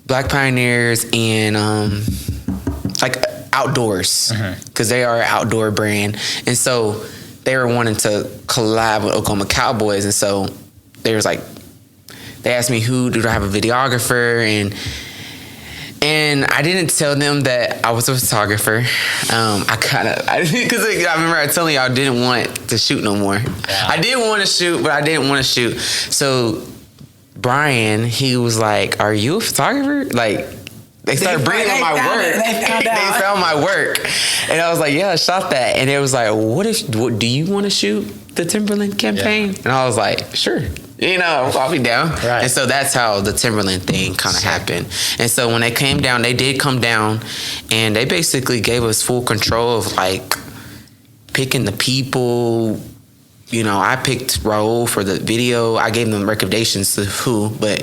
Black pioneers and like outdoors, because they are an outdoor brand, and so they were wanting to collab with Oklahoma Cowboys, and so they asked me who do I have a videographer, and I didn't tell them that I was a photographer. Because I remember I telling y'all I didn't want to shoot no more. Yeah. I did want to shoot, but I didn't want to shoot. So Brian, he was like, "Are you a photographer?" Like, they started bringing up my work. They found my work, and I was like, "Yeah, I shot that." And it was like, "What do you want to shoot the Timberland campaign?" Yeah. And I was like, "Sure." I'll be down. Right. And so that's how the Timberland thing kind of happened. And so when they came down, they did come down, and they basically gave us full control of like picking the people. I picked Raul for the video. I gave them recommendations to who, but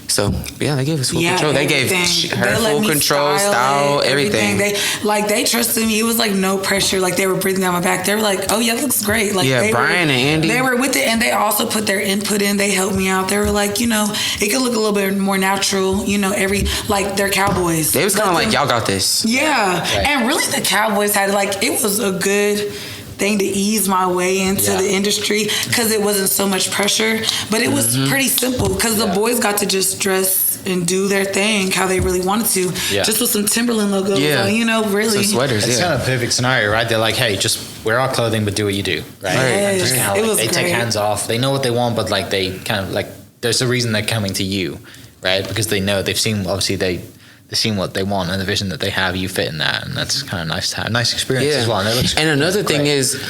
so yeah, they gave us full control. They gave her full control, style, everything. They trusted me. It was like no pressure. Like they were breathing down my back. They were like, "Oh yeah, it looks great." Like Brian and Andy, they were with it, and they also put their input in. They helped me out. They were like, it could look a little bit more natural. They're Cowboys. They was kind of like, "Y'all got this." Yeah, right. And really, the Cowboys had it was a good thing to ease my way into the industry because it wasn't so much pressure, but it was pretty simple because the boys got to just dress and do their thing how they really wanted to, just with some Timberland logos, really. Some sweaters, it's kind of a perfect scenario, right? They're like, hey, just wear our clothing, but do what you do, right? Yes. It was they great. Take hands off. They know what they want, but they kind of there's a reason they're coming to you, right? Because they know they've seen they've seen what they want and the vision that they have. You fit in that, and that's kind of nice to have. Nice experience as well. And another thing is,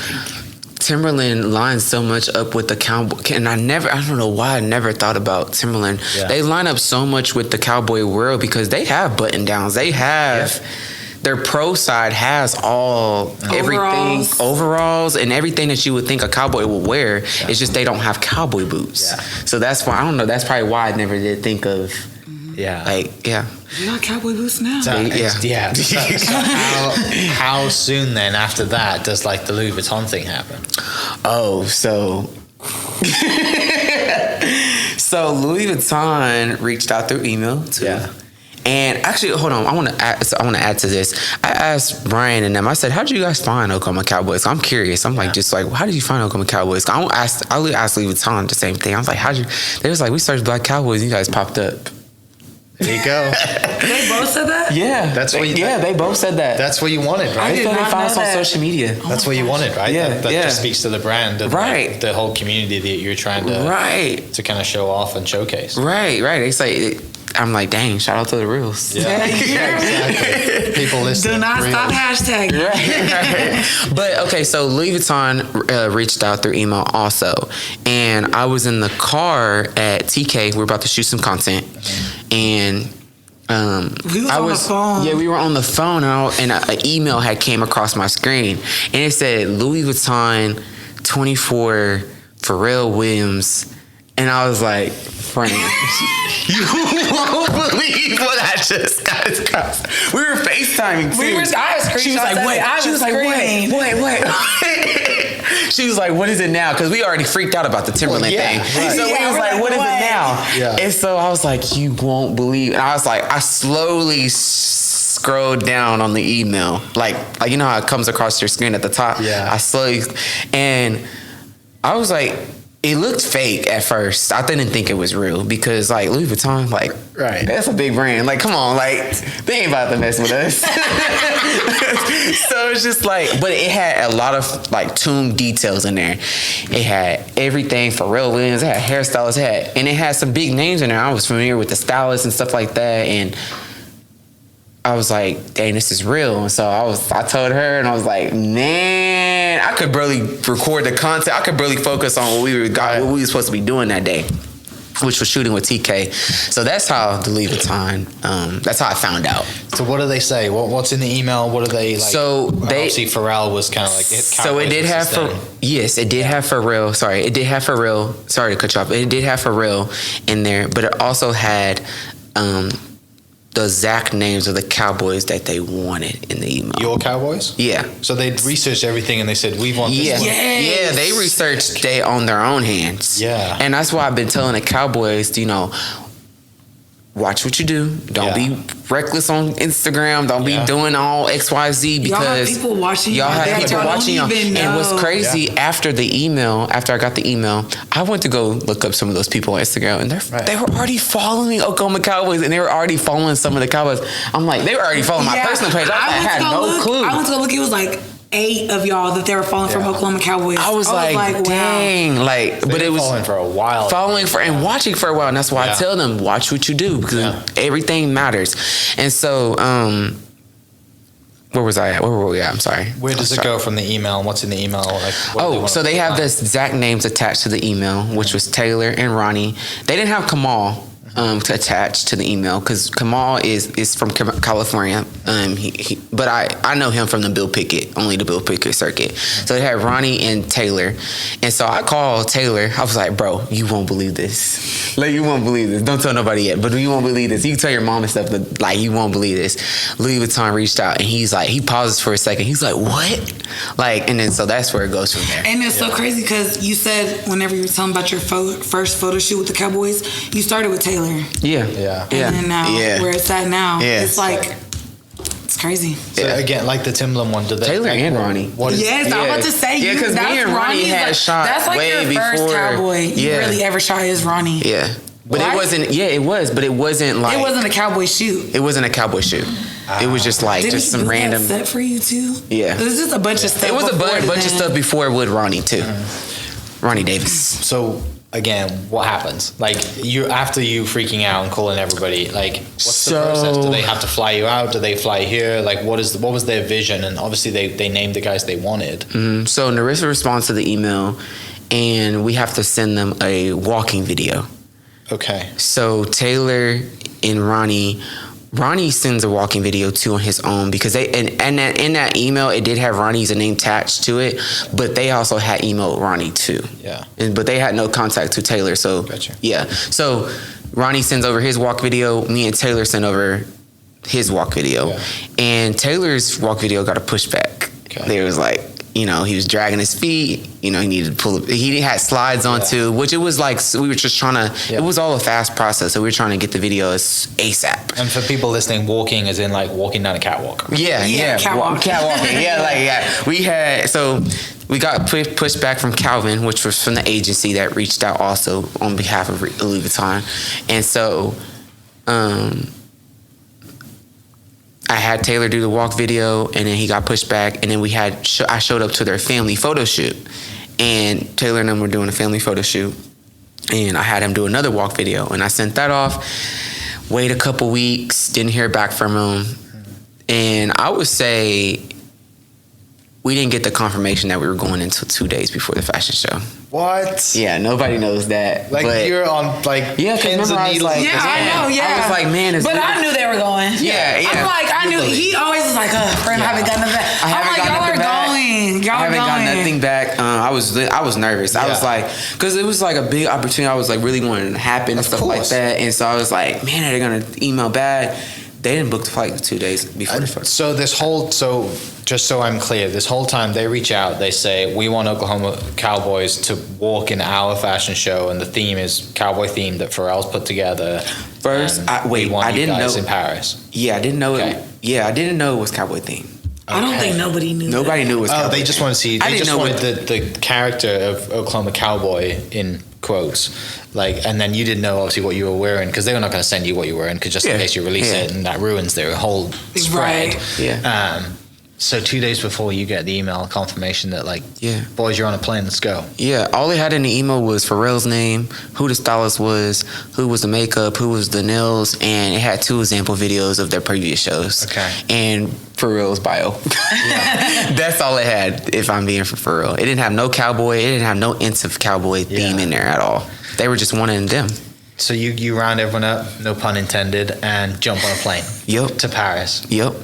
Timberland lines so much up with the Cowboy, and I don't know why I never thought about Timberland. Yeah. They line up so much with the Cowboy world because they have button downs. They have their pro side has everything, overalls, and everything that you would think a cowboy would wear. Yeah. It's just they don't have cowboy boots. Yeah. So that's why I don't know. That's probably why I never did think of. Yeah. You got cowboy boots now. So, So how soon then after that does the Louis Vuitton thing happen? Oh, so Louis Vuitton reached out through email too. Yeah. And actually, hold on. I want to add to this. I asked Brian and them. I said, "How did you guys find Oklahoma Cowboys?" I'm curious. I'm how did you find Oklahoma Cowboys? I asked Louis Vuitton the same thing. I was like, "How'd you?" They was like, "We searched Black Cowboys. You guys popped up." There you go. They both said that? Yeah. They both said that. That's what you wanted, right? They found us on social media. That's what you wanted, right? Yeah. That just speaks to the brand and the whole community that you're trying to kind of show off and showcase. Right. It's I'm like, dang, shout out to the reels. Yeah, exactly. People listening. Do not stop hashtagging. Right. But okay, so Louis Vuitton reached out through email also. And I was in the car at TK. We were about to shoot some content. And we was on the phone. Yeah, we were on the phone, and an email had came across my screen. And it said, Louis Vuitton 24 Pharrell Williams. And I was like, friend, you won't believe what I just got across. We were FaceTiming too. She was like, wait. She was like, wait. She was like, what is it now? Because we already freaked out about the Timberland thing. Right. So we was like, what is it now? Yeah. And so I was like, you won't believe. And I was like, I slowly scrolled down on the email. Like you know how it comes across your screen at the top? Yeah. I slowly, and I was like, it looked fake at first. I didn't think it was real because Louis Vuitton, right, that's a big brand. Come on, they ain't about to mess with us. So it's just but it had a lot of tuned details in there. It had everything Pharrell Williams, it had hairstylists, and it had some big names in there. I was familiar with the stylists and stuff like that, and I was like, dang, this is real. And so I told her, and I was like, man, I could barely record the content. I could barely focus on what we were supposed to be doing that day, which was shooting with TK. So that's how the Louis Vuitton, that's how I found out. So what do they say? What's in the email? What are they like? So obviously Pharrell was kind of so it did have it did have Pharrell. Sorry, it did have Pharrell. Sorry to cut you off. It did have Pharrell in there, but it also had the exact names of the Cowboys that they wanted in the email. Your Cowboys? Yeah. So they researched everything and they said, we want this one. Yeah, they researched it on their own hands. Yeah. And that's why I've been telling the Cowboys, watch what you do. Don't be reckless on Instagram. Don't be doing all XYZ because y'all have people watching y'all have people watching y'all. And what's crazy, after I got the email, I went to go look up some of those people on Instagram, and they were already following Oklahoma Cowboys, and they were already following some of the Cowboys. I'm like, they were already following my personal page. I had no clue. I went to go look. It was like 8 of y'all that they were following from Oklahoma Cowboys. I was like, dang, wow. like, but it was following for a while, and watching for a while, and that's why I tell them, watch what you do, because everything matters. And so, where was I at? Where were we at? I'm sorry. Where does it go from the email, and what's in the email? Like, so they have the exact names attached to the email, which was Taylor and Ronnie. They didn't have Kamal to attach to the email, because Kamal is from California. But I know him from the Bill Pickett circuit. So they had Ronnie and Taylor, and so I called Taylor. I was like, bro, you won't believe this. Like, you won't believe this. Don't tell nobody yet, but you won't believe this. You can tell your mom and stuff, but like, you won't believe this. Louis Vuitton reached out, and he's like, he pauses for a second. He's like, what? Like, and then so that's where it goes from there. And it's so crazy because you said whenever you were telling about your first photo shoot with the Cowboys, you started with Taylor. Yeah. And then now, where it's at now, it's like, it's crazy. So again, like the Timberland one, Taylor and Ronnie. I'm about to say, because me and Ronnie had shot that's like way your before. First Cowboy you really ever shot is Ronnie. Yeah. But it wasn't. Yeah, it was. But it wasn't like. It wasn't a Cowboy shoot. It wasn't a Cowboy shoot. It was just like just some random set for you too. Yeah. It was just a bunch of stuff. It was a bunch of stuff before with Ronnie too. Ronnie Davis. So again, what happens? Like, after you freaking out and calling everybody, like, what's the process? Do they have to fly you out? Do they fly here? Like, what was their vision? And obviously they named the guys they wanted. So Narissa responds to the email, and we have to send them a walking video. Okay. So Taylor and Ronnie sends a walking video too on his own, because in that email it did have Ronnie's name attached to it, but they also had emailed Ronnie too. Yeah. But they had no contact to Taylor. So gotcha. Yeah. So Ronnie sends over his walk video. Me and Taylor sent over his walk video, and Taylor's walk video got a pushback. Okay. They was like, he was dragging his feet. He needed to pull up. He had slides on too, which it was like, we were just trying to, it was all a fast process. So we were trying to get the video as ASAP. And for people listening, walking as in like walking down a catwalk. Yeah. Catwalking. We got pushed back from Calvin, which was from the agency that reached out also on behalf of Louis Vuitton. And so, I had Taylor do the walk video, and then he got pushed back, and then I showed up to their family photo shoot, and Taylor and them were doing a family photo shoot, and I had him do another walk video, and I sent that off, wait a couple weeks, didn't hear back from him, and I would say we didn't get the confirmation that we were going until 2 days before the fashion show. What? Yeah, nobody knows that. Like, but you're on like pins and needles. I know. Yeah, I was like, man, but I knew they were going. Yeah. I'm like, I knew. He always was like, friend, I haven't gotten nothing back. I'm like, y'all are going. I haven't gotten nothing back. I was nervous. I was like, because it was like a big opportunity. I was like really wanting to happen and stuff like that. And so I was like, man, are they gonna email back? They didn't book the flight 2 days before the flight. So just so I'm clear, this whole time they reach out, they say, we want Oklahoma Cowboys to walk in our fashion show, and the theme is cowboy theme that Pharrell's put together. First, I didn't know in Paris. Yeah, I didn't know it. Yeah, I didn't know it was cowboy theme. Okay. I don't think nobody knew. Nobody knew it was. They just wanted to see. They just wanted the character of Oklahoma Cowboy in quotes, like, and then you didn't know obviously what you were wearing, because they were not going to send you what you were wearing, because just in case you release it, and that ruins their whole spread. Right. Yeah. So 2 days before you get the email confirmation that boys, you're on a plane, let's go. Yeah, all they had in the email was Pharrell's name, who the stylist was, who was the makeup, who was the nails, and it had 2 example videos of their previous shows. Okay. And Pharrell's bio. That's all it had, if I'm being for Pharrell. It didn't have no cowboy, it didn't have no inch of cowboy theme in there at all. They were just wanting them. So you round everyone up, no pun intended, and jump on a plane. Yep. To Paris. Yep.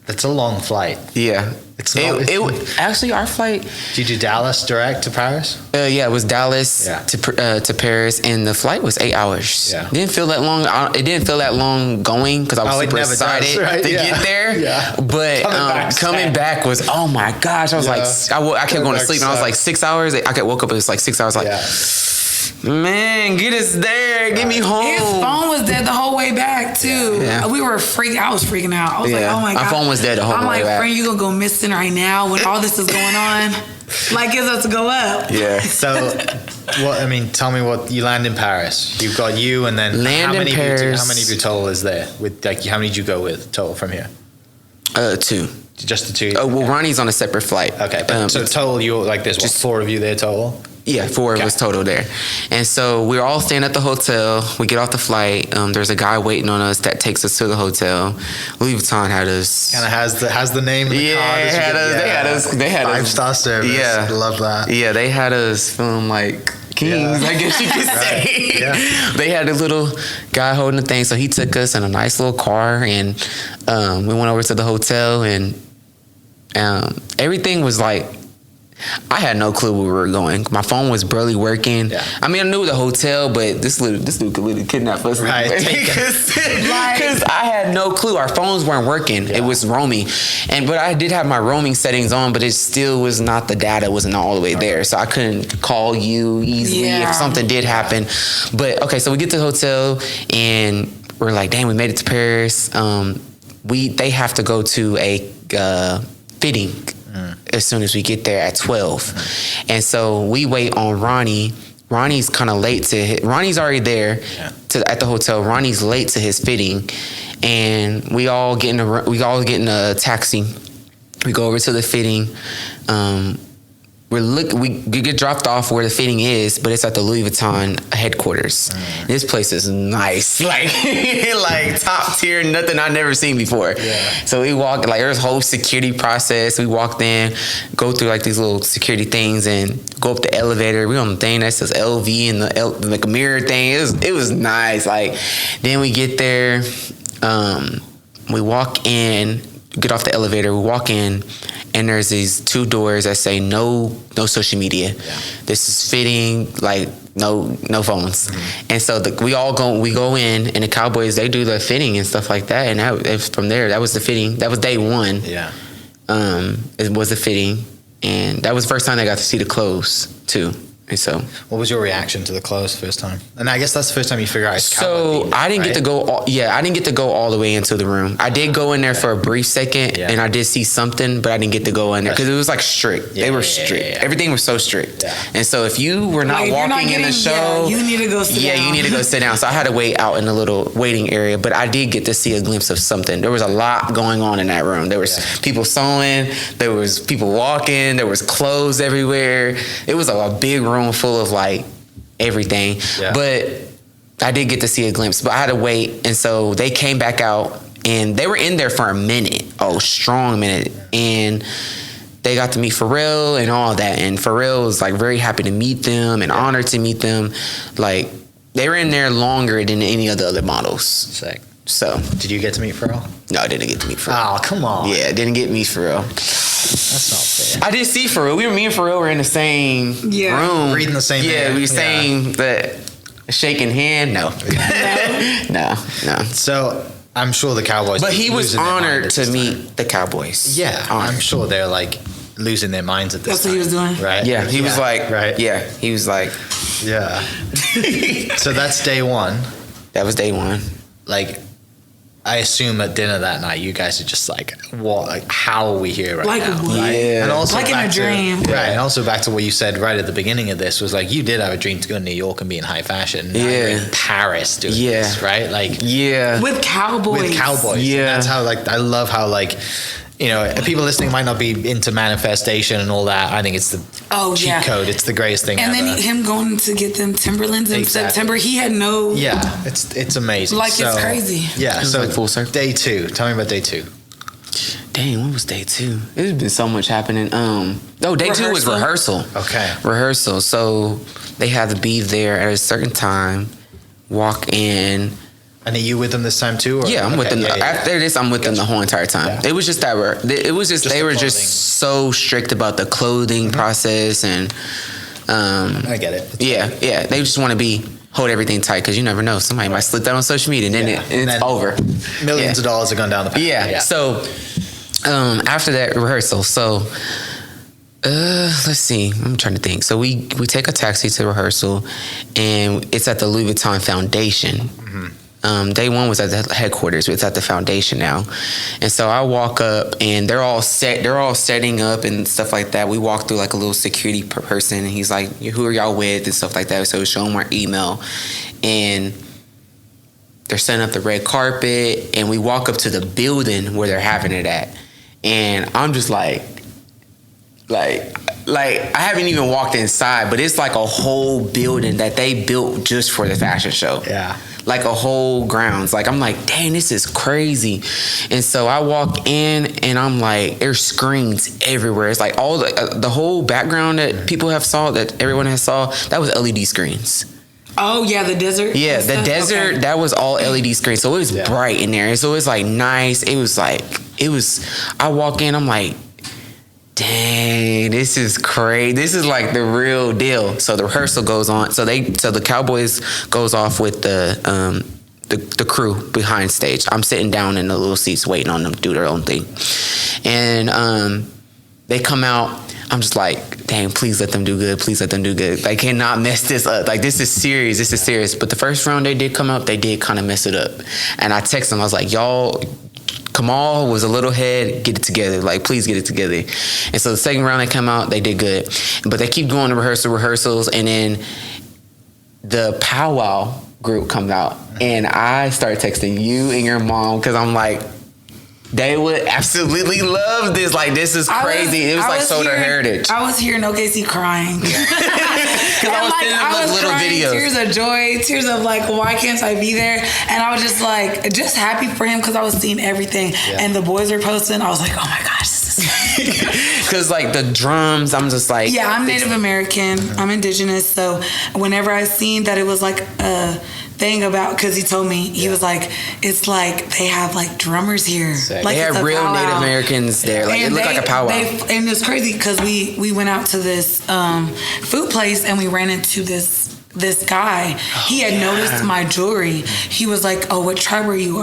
That's a long flight. Yeah. Actually, our flight. Did you do Dallas direct to Paris? Yeah, it was Dallas to Paris, and the flight was 8 hours. Yeah. It didn't feel that long. It didn't feel that long going, because I was super excited to get there. Yeah. But coming back was, oh my gosh! I was like, I kept going to sleep, and I was like 6 hours. I woke up, it was like 6 hours. Like, Man, get us there. Get me home. His phone was dead the whole way back too. Yeah. We were freaking. I was freaking out. I was like, oh my god. My phone was dead the whole way back. Friend, you gonna go missing right now when all this is going on? Like, it's us to go up. Yeah. So, tell me what you land in Paris. You've got you, and then how many of you total is there? With like, how many did you go with total from here? 2. Just the 2. Oh well, Ronnie's on a separate flight. Okay, but so total, you're like, there's just 4 of you there total. Yeah, 4 of us total there. And so we're all staying at the hotel. We get off the flight. There's a guy waiting on us that takes us to the hotel. Louis Vuitton had us. Kind of has the name in the card. They had us. 5-star service. Yeah. Love that. Yeah, they had us feeling like kings, I guess you could say. Yeah. They had a little guy holding the thing, so he took us in a nice little car, and we went over to the hotel, and everything was like, I had no clue where we were going. My phone was barely working. Yeah. I mean, I knew the hotel, but this dude could literally kidnap us. Right. Because I had no clue. Our phones weren't working. Yeah. It was roaming. But I did have my roaming settings on, but it still was not, the data wasn't all the way there. So I couldn't call you easily if something did happen. But okay, so we get to the hotel and we're like, dang, we made it to Paris. They have to go to a fitting as soon as we get there at 12. And so we wait on Ronnie. Ronnie's kind of late Ronnie's already there at the hotel. Ronnie's late to his fitting, and we all get in a taxi. We go over to the fitting. We get dropped off where the fitting is, but it's at the Louis Vuitton headquarters. This place is nice, like top tier, nothing I've never seen before. Yeah. So we walk, like, there's a whole security process. We walked in, go through like these little security things, and go up the elevator. We on the thing that says LV and the like a mirror thing. It was nice. Like, then we get there, we walk in, get off the elevator, we walk in. And there's these 2 doors that say no social media. Yeah. This is fitting, like no phones. Mm-hmm. And so we go in, and the Cowboys, they do the fitting and stuff like that. And from there, that was the fitting. That was day 1. Yeah. It was the fitting, and that was the first time I got to see the clothes too. And so, what was your reaction to the clothes first time? And I guess that's the first time you figure out. So I didn't get to go. I didn't get to go all the way into the room. I did go in there for a brief second, and I did see something, but I didn't get to go in there because it was like strict. They were strict. Yeah. Everything was so strict. Yeah. And so if you were not walking in the show, you need to go sit down. Yeah, you need to go sit down. So I had to wait out in the little waiting area, but I did get to see a glimpse of something. There was a lot going on in that room. There was people sewing. There was people walking. There was clothes everywhere. It was a big room full of like everything, but I did get to see a glimpse, but I had to wait. And so they came back out, and they were in there for a minute, strong minute, and they got to meet Pharrell and all that, and Pharrell was like very happy to meet them and honored to meet them. Like, they were in there longer than any of the other models. Sick. So, did you get to meet Pharrell? No, I didn't get to meet Pharrell. Oh, come on. Yeah, I didn't get to meet Pharrell. That's not fair. I did see Pharrell. Me and Pharrell were in the same room. Breathing the same air. Yeah, we were saying that shaking hand. No. No. So, I'm sure the Cowboys. But he was honored to meet the Cowboys. Yeah, I'm sure they're like losing their minds at this time. That's what he was doing? Right? Yeah, he was like, right? Yeah, he was like. Yeah. So that's day 1. That was day 1. Like, I assume at dinner that night, you guys are just like, what? Like, how are we here right now? What? Right? Yeah. And also like in a dream. Right. And also back to what you said right at the beginning of this was like, you did have a dream to go to New York and be in high fashion. Now you're in Paris doing this, right? Like, with Cowboys. Yeah. And that's how, like, I love how, like, you know, people listening might not be into manifestation and all that. I think it's the cheat code. It's the greatest thing and ever. And then him going to get them Timberlands in September, he had no... Yeah, it's amazing. Like, it's crazy. Yeah, so like full circle. Day 2. Tell me about day 2. Dang, what was day 2? There's been so much happening. Day 2 was rehearsal. Okay. Rehearsal. So they had to be there at a certain time, walk in... And are you with them this time too? Or? Yeah, I'm with them. After this, I'm with them the whole entire time. Yeah. It was just that they were just so strict about the clothing process, and I get it. Yeah. They just want to hold everything tight because you never know, somebody might slip that on social media, and then it's over. Millions of dollars are going down the path. Yeah. So after that rehearsal, so Let's see. I'm trying to think. So we take a taxi to rehearsal, and it's at the Louis Vuitton Foundation. Day one was at the headquarters, but it's at the foundation now. And so I walk up, and they're all setting up and stuff like that. We walk through like a little security person, and he's like, "Who are y'all with?" and stuff like that. So we show him our email, and they're setting up the red carpet, and we walk up to the building where they're having it at, and I'm just like I haven't even walked inside, but it's like a whole building that they built just for the fashion show. Yeah. Like a whole grounds. Like, I'm like, dang, this is crazy. And so I walk in, and I'm like, there's screens everywhere. It's like all the whole background that people have saw, that everyone has saw, that was LED screens. Oh yeah, the desert. Yeah, the desert, okay. That was all LED screens. So it was bright in there. And so it was like nice. I walk in, I'm like, dang, this is crazy. This is like the real deal. So the rehearsal goes on. So the Cowboys goes off with the crew behind stage. I'm sitting down in the little seats waiting on them to do their own thing. And they come out. I'm just like, dang, please let them do good. Please let them do good. They cannot mess this up. Like, this is serious. This is serious. But the first round they did come up, they did kind of mess it up. And I texted them. I was like, y'all, Kamal was a little head, get it together. Like, please get it together. And so the second round they come out, they did good. But they keep going to rehearsals, and then the powwow group comes out, and I start texting you and your mom, because I'm like, they would absolutely love this. Like, this is crazy. It was like their heritage. I was here in OKC crying. Because I was crying, videos. Tears of joy, tears of like, why can't I be there? And I was just like, just happy for him, because I was seeing everything. Yeah. And the boys were posting. I was like, oh my gosh, this is because like the drums, I'm just like, yeah, I'm Native American. I'm indigenous. So whenever I seen that it was like a thing about, because he told me, he was like, it's like they have like drummers here. Like, they have real powwow. Native Americans there. Like, it looked like a powwow. And it's crazy because we went out to this food place, and we ran into this guy. He had noticed my jewelry. He was like, oh, what tribe are you?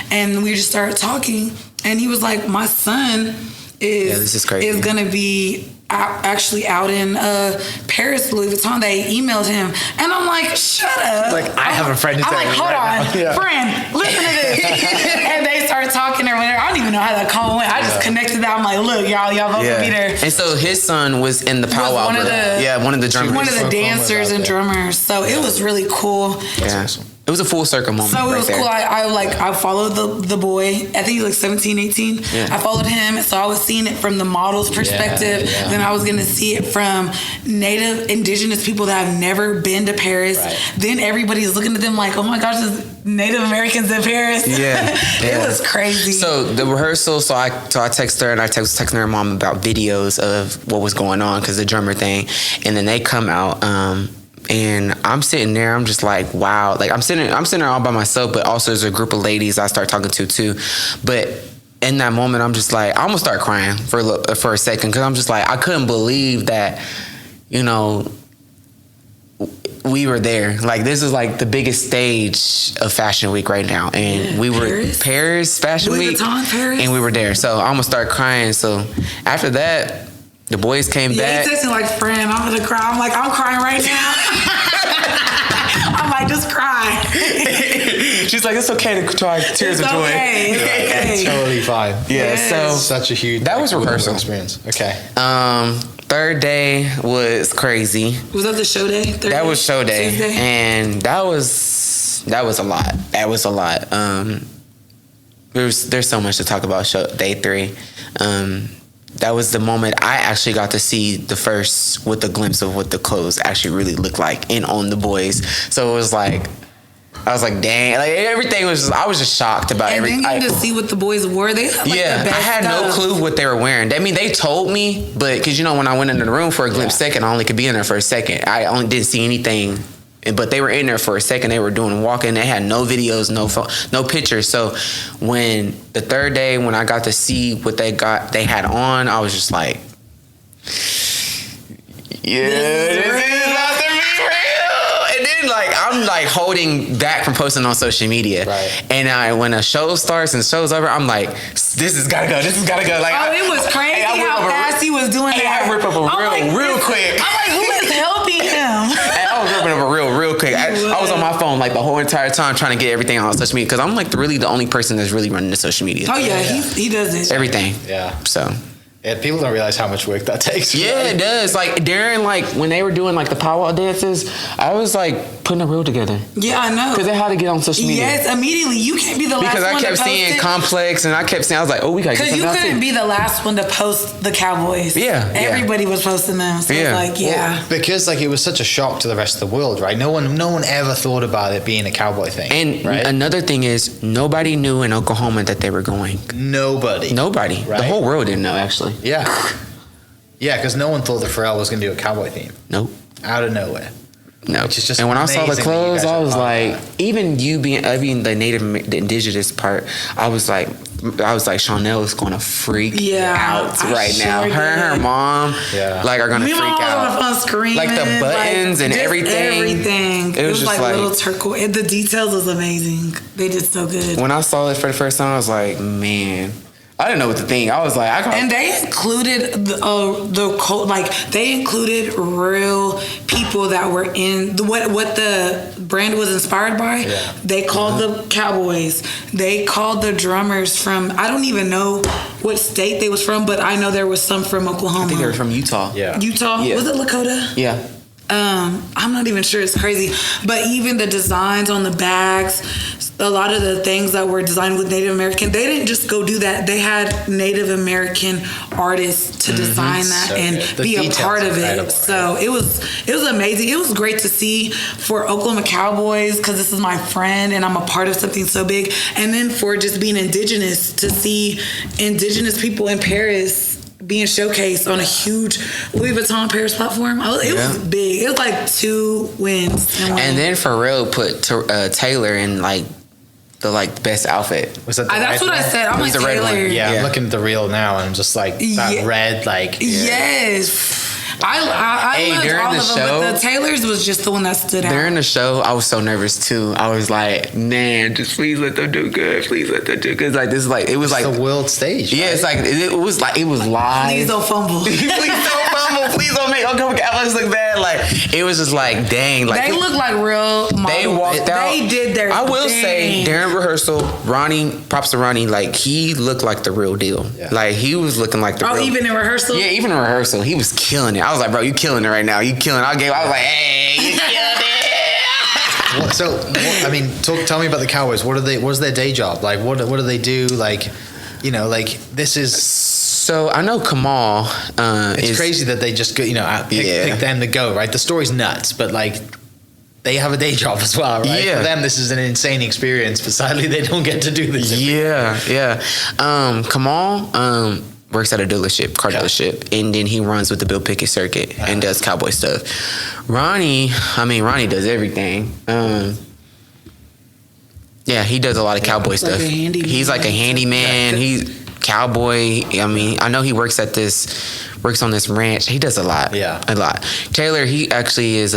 And we just started talking, and he was like, my son is gonna be actually out in Paris, Louis Vuitton. They emailed him, and I'm like, shut up. Like, I have a friend. I'm like, hold on, friend, listen to this. And they started talking or whatever. I don't even know how that call went. I just connected that. I'm like, look, y'all both be there. And so his son was in the powwow. One of the drummers. One of the dancers and drummers. So it was really cool. Yeah. Awesome. It was a full circle moment. So it was cool. I followed the boy. I think he was like 17, 18. Yeah. I followed him. So I was seeing it from the model's perspective. Yeah. Then I was going to see it from Native indigenous people that have never been to Paris. Right. Then everybody's looking at them like, oh my gosh, there's Native Americans in Paris. Yeah. It was crazy. So the rehearsal, so I texted her, and I texted her mom about videos of what was going on, because the drummer thing. And then they come out, and I'm sitting there, I'm just like, wow. Like, I'm sitting there all by myself, but also there's a group of ladies I start talking to too. But in that moment, I'm just like, I almost start crying for a second, because I'm just like, I couldn't believe that, we were there. Like, this is like the biggest stage of Fashion Week right now. And we were Paris Fashion Louis Week. Vuitton, Paris. And we were there. So I almost started crying. So after that, the boys came back. Yeah, he texted like, friend, I'm gonna cry. I'm like, I'm crying right now. I'm like, just cry. She's like, it's okay to cry tears of joy. It's okay. It's totally fine. Yeah, so such a huge. That was rehearsal experience. Okay. Third day was crazy. Was that the show day? That was show day, Tuesday? And that was a lot. That was a lot. There's so much to talk about show day 3. That was the moment I actually got to see the first with a glimpse of what the clothes actually really looked like and on the boys. So it was like, I was like, dang, like everything was just, I was just shocked about everything. And then you to see what the boys wore. They had, like, the best I had no clue what they were wearing. I mean, they told me, but because when I went into the room for a glimpse second, I only could be in there for a second. I only didn't see anything. But they were in there for a second. They were doing walking. They had no videos, no pictures. So when the third day, when I got to see what they had on, I was just like, yeah, this is about to be real. And then, like, I'm I'm like holding back from posting on social media. Right. And when a show starts and the show's over, I'm like, this has gotta go. This has gotta go. Like, it was crazy how fast he was doing that. I rip up a real quick. I'm like, who is helping him? I was ripping up a real quick. I was on my phone like the whole entire time trying to get everything on social media because I'm like really the only person that's really running the social media. Oh yeah, he does it. Everything. Yeah. So. Yeah, people don't realize how much work that takes. Yeah, it does. Like during when they were doing like the powwow dances, I was like putting a reel together. Yeah, I know. Because they had to get on social media. Yes, immediately. You can't be the last one to post it. Because I kept seeing Complex and I kept saying, I was like, oh, we gotta get something else. Because you couldn't be the last one to post the Cowboys. Yeah. Everybody was posting them. So it's like, Well, because like it was such a shock to the rest of the world, right? No one ever thought about it being a Cowboy thing. And right? another thing is, nobody knew in Oklahoma that they were going. Nobody. Right? The whole world didn't know, actually. Yeah. Yeah, because no one thought that Pharrell was going to do a Cowboy theme. Nope. out of nowhere. No. Which is just and when I saw the clothes, I was like, even you being, I mean, the indigenous part, I was like, Seanell is going to freak out right now. Her and her mom, like, are going to freak out. On screen, like the buttons and everything. It was just like little turquoise. The details was amazing. They did so good. When I saw it for the first time, I was like, man. I didn't know what to think. I was like, and they included the cult, like they included real people that were in what the brand was inspired by. Yeah. They called the Cowboys. They called the drummers from, I don't even know what state they was from, but I know there was some from Oklahoma. I think they were from Utah. Yeah. Utah? Yeah. Was it Lakota? Yeah. I'm not even sure. It's crazy. But even the designs on the bags, a lot of the things that were designed with Native American, they didn't just go do that. They had Native American artists to design that and be a part of it. So it was amazing. It was great to see for Oklahoma Cowboys, because this is my friend and I'm a part of something so big. And then for just being indigenous, to see indigenous people in Paris being showcased on a huge Louis Vuitton Paris platform. It was big. It was like 2 wins. And then Pharrell put Taylor in like the best outfit. Was that that's what I said. I'm like, Taylor. Yeah, I'm looking at the reel now and I'm just like, that red, like. Yes. I loved all of them, but the Taylor's was just the one that stood out. During the show, I was so nervous too. I was like, man, just please let them do good. Please let them do good. Like this is like, it was like the world stage. Yeah, right? It's like it was live. Please don't fumble. Please don't fumble. Please don't make Oklahoma Cowboys look bad. Like it was just like, dang. Like they look like real models. They walked out. They did their I will say during rehearsal, Ronnie, props to Ronnie, like he looked like the real deal. Yeah. Like he was looking like the real. Even in rehearsal? Yeah, even in rehearsal, he was killing it. I was like, bro, you killing it right now. You killing it. I was like, hey, you killed it. Tell me about the Cowboys. What's their day job? Like, what do they do? Like, this is. So I know Kamal. It's crazy that they just go, pick them to go, right? The story's nuts, but like, they have a day job as well, right? Yeah. For them, this is an insane experience, but sadly, they don't get to do this. Yeah. Kamal works at a dealership, car dealership, and then he runs with the Bill Pickett circuit and does Cowboy stuff. Ronnie does everything. He does a lot of Cowboy stuff. He's like a handyman. He's Cowboy. I know he works on this ranch. He does a lot. Yeah, a lot. Taylor, he actually is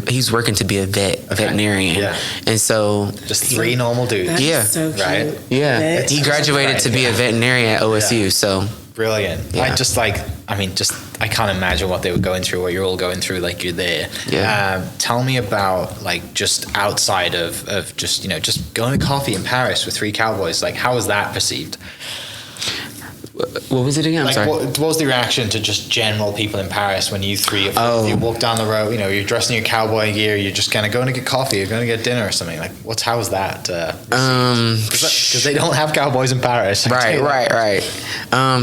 he's working to be a veterinarian. Yeah. And so just 3 normal dudes. That's so cute. Right? Yeah. He graduated to be a veterinarian at OSU. So brilliant. Yeah. I can't imagine what they were going through, what you're all going through, like you're there. Yeah. Tell me about like just outside of just going to coffee in Paris with 3 Cowboys. Like how was that perceived? What was it again? I'm sorry. What was the reaction to just general people in Paris when you 3 or 4 you walk down the road? You're dressed in your cowboy gear. You're just kind of going to get coffee. You're going to get dinner or something. Like, how was that? Because they don't have Cowboys in Paris. Right.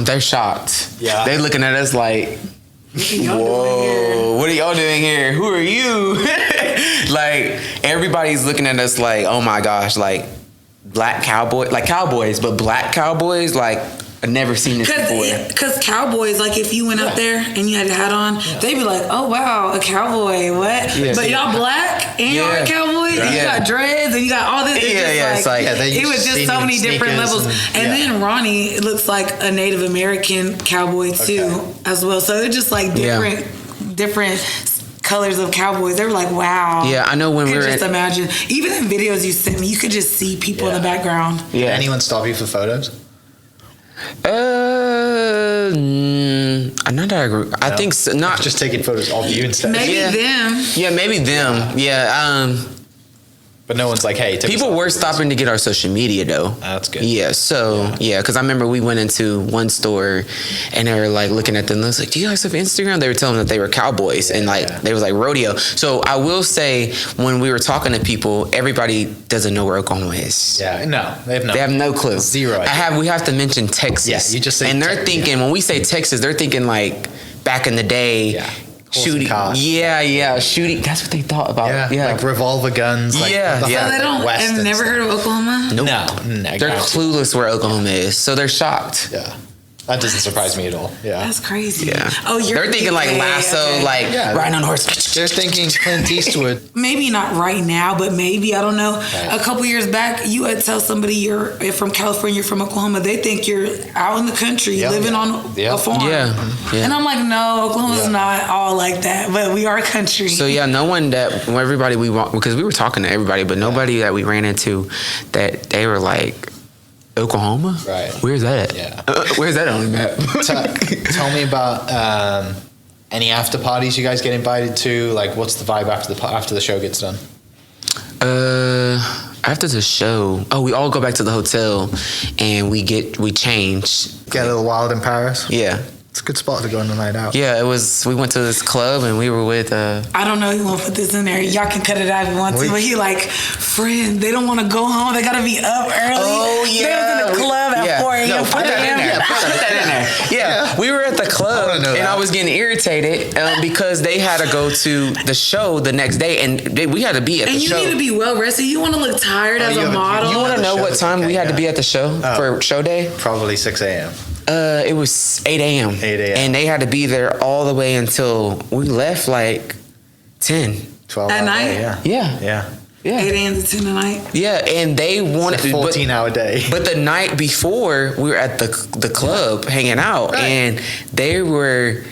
They're shocked. Yeah, they're looking at us like, whoa, what are y'all doing here? Who are you? Like everybody's looking at us like, oh my gosh, like black cowboy, like Cowboys, but black Cowboys, like. I've never seen this before. Because Cowboys, like if you went up there and you had a hat on, they'd be like, oh wow, a cowboy, what? Yeah, but y'all black and y'all a cowboy, and you got dreads and you got all this. It was just so many different levels. And then Ronnie looks like a Native American cowboy too, as well. So it's just like different colors of Cowboys. They were like, wow. Yeah, I know when we were just imagine. Even in videos you sent me, you could just see people in the background. Yeah. Did anyone stop you for photos? Not that I agree. I think so, not just taking photos of you instead. Maybe them. Yeah, maybe them. Yeah. But no one's like, hey, people were stopping to get our social media though. That's good. Yeah, so because I remember we went into one store and they were like looking at them. They was like, "Do you guys have Instagram?" They were telling them that they were Cowboys and like they was like rodeo. So I will say when we were talking to people, everybody doesn't know where Oklahoma is. Yeah, no, they have no. They have no clue. Zero idea. We have to mention Texas. Yeah, you just say. And they're thinking when we say Texas, they're thinking like back in the day. Yeah. Shooting, shooting. That's what they thought about. Yeah, like revolver guns. Like So they don't. I've never heard of Oklahoma. Nope. No, they're clueless where Oklahoma is, so they're shocked. Yeah, that doesn't surprise me at all. Yeah, that's crazy. Yeah. Oh, they're thinking like lasso, like riding on a horse. They're thinking Clint Eastwood. Maybe not right now, but maybe, I don't know. Right. A couple years back, you would tell somebody you're from California, you're from Oklahoma. They think you're out in the country living on a farm. Yeah. And I'm like, no, Oklahoma's not all like that, but we are a country. So no one that everybody because we were talking to everybody, but nobody that we ran into that they were like, Oklahoma? Right. Where's that? Yeah. Where's that on the map? Tell me about any after parties you guys get invited to. Like, what's the vibe after the show gets done? After the show, we all go back to the hotel and we change. Get a little wild in Paris? Yeah. It's a good spot to go on a night out. Yeah, we went to this club and we were with I don't know, he won't put this in there. Y'all can cut it out if you want to, but he like, friend, they don't want to go home. They got to be up early. Oh, yeah. They was in the club at 4 a.m. No, put that in there. Put that in there. Yeah, we were at the club and I was getting irritated because they had to go to the show the next day and we had to be at the show. And you need to be well rested. You want to look tired as a model. You want to know what time we had to be at the show for show day? Probably 6 a.m. It was 8 a.m. 8 a.m. And they had to be there all the way until we left like 10. 12 at night? Yeah. 8 a.m. to 10 at night? Yeah, and they wanted a 14-hour day. But the night before, we were at the club hanging out, and they were...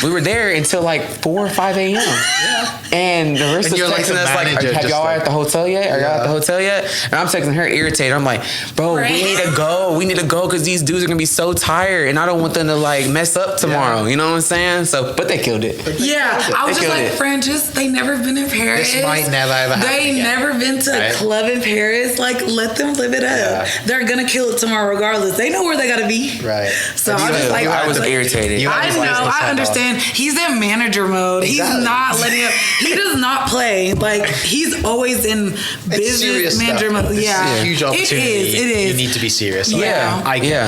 we were there until like 4 or 5 a.m. Yeah. And the rest of us texting us like, have y'all at the hotel yet? Are y'all at the hotel yet? And I'm texting her irritated. I'm like, bro, we need to go. We need to go because these dudes are going to be so tired and I don't want them to like mess up tomorrow. You know what I'm saying? So, but they killed it. I was just like, friend, they never been in Paris. This might never ever happen. They never been to a club in Paris. Like, let them live it up. Yeah. They're going to kill it tomorrow regardless. They know where they got to be. Right. So I was like, I was irritated. I know. I understand. He's in manager mode. Exactly. He's not letting up. He does not play. Like, he's always in business manager mode. Yeah. It's a huge opportunity. It is. You need to be serious. Yeah.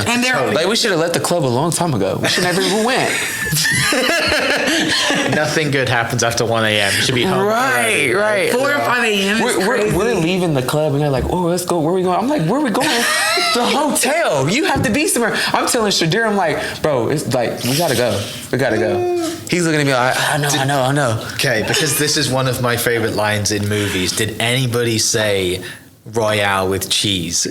And they're like, we should have left the club a long time ago. We should never even went. Nothing good happens after 1 a.m. You should be home. Right. 4 or 5 a.m. We're leaving the club and they're like, oh, let's go. Where are we going? I'm like, where are we going? The hotel. You have to be somewhere. I'm telling Shadir, I'm like, bro, it's like, we gotta go. He's looking at me like, I know. Okay, because this is one of my favorite lines in movies. Did anybody say Royale with cheese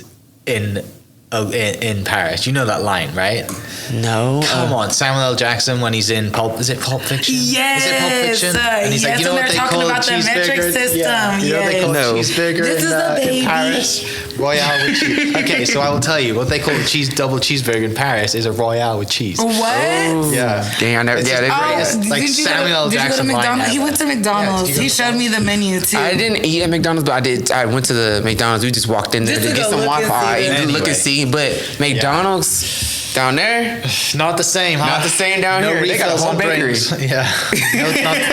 in Paris? You know that line, right? No. Come on, Samuel L. Jackson when he's in Pulp Fiction? Yes. Is it Pulp Fiction? And he's like, you know what they call a cheeseburger? System. You know what they call a cheeseburger in Paris? Royale with cheese. Okay, so I will tell you, what they call a double cheeseburger in Paris is a Royale with cheese. What? Yeah. Dang, I never. Like Samuel L. Jackson line. He went to McDonald's. He showed me the menu too. I didn't eat at McDonald's, but I went to the McDonald's. We just walked in there to get some Wi-Fi and look and see. But McDonald's down there, not the same. Not the same down here. They got a whole bakery. Yeah.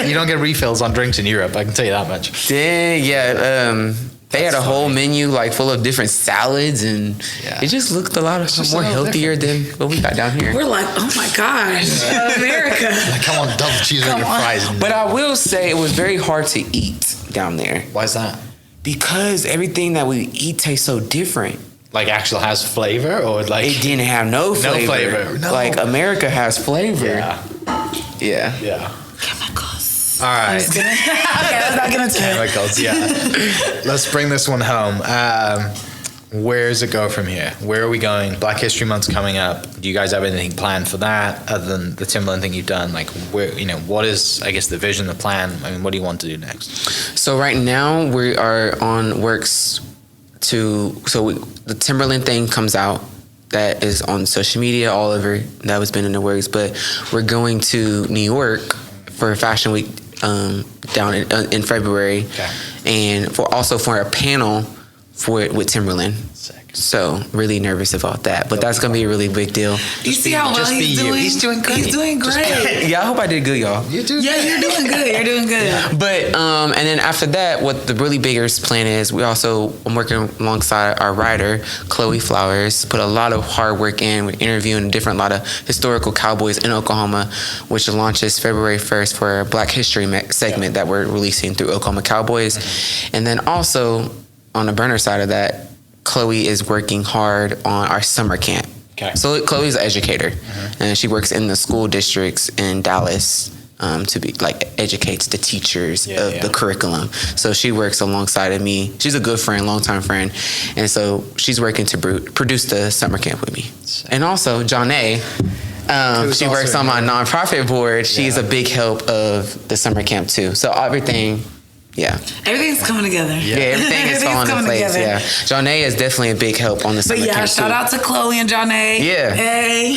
You don't get refills on drinks in Europe. I can tell you that much. Dang, yeah. They had a whole menu like full of different salads, and it just looked a lot more healthier than what we got down here. We're like, oh my gosh, America! Like, come on, double cheeseburger fries. But I will say it was very hard to eat down there. Why is that? Because everything that we eat tastes so different. Like, actually has flavor, or like it didn't have no flavor. No flavor. No. Like America has flavor. Yeah. Chemicals. All right. Okay, let's not get into chemicals. Yeah. Let's bring this one home. Where does it go from here? Where are we going? Black History Month's coming up. Do you guys have anything planned for that other than the Timberland thing you've done? Like, where, what is, I guess, the vision, the plan? I mean, what do you want to do next? So right now we are on works the Timberland thing comes out. That is on social media all over. That was been in the works, but we're going to New York for Fashion Week down in February, and for a panel with Timberland. Sick. So really nervous about that, but that's gonna be a really big deal. You see how well he's doing? He's doing great. He's doing great. Yeah, I hope I did good, y'all. You do. Yeah, you're doing good. You're doing good. Yeah. But and then after that, what the really biggest plan is, I'm working alongside our writer, Chloe Flowers. Put a lot of hard work in. We're interviewing a lot of historical cowboys in Oklahoma, which launches February 1st for a Black History segment that we're releasing through Oklahoma Cowboys. Mm-hmm. And then also on the burner side of that, Chloe is working hard on our summer camp. Okay. So Chloe's an educator, and she works in the school districts in Dallas to be educates the teachers of the curriculum. So she works alongside of me. She's a good friend, longtime friend, and so she's working to produce the summer camp with me. And also Janae, she works on my nonprofit board. She's a big help of the summer camp too. So everything. Yeah. Everything's coming together. Yeah, everything is falling in place. Together. Yeah. Janae is definitely a big help on the summer camp shout out to Chloe and Janae. Yeah. Hey.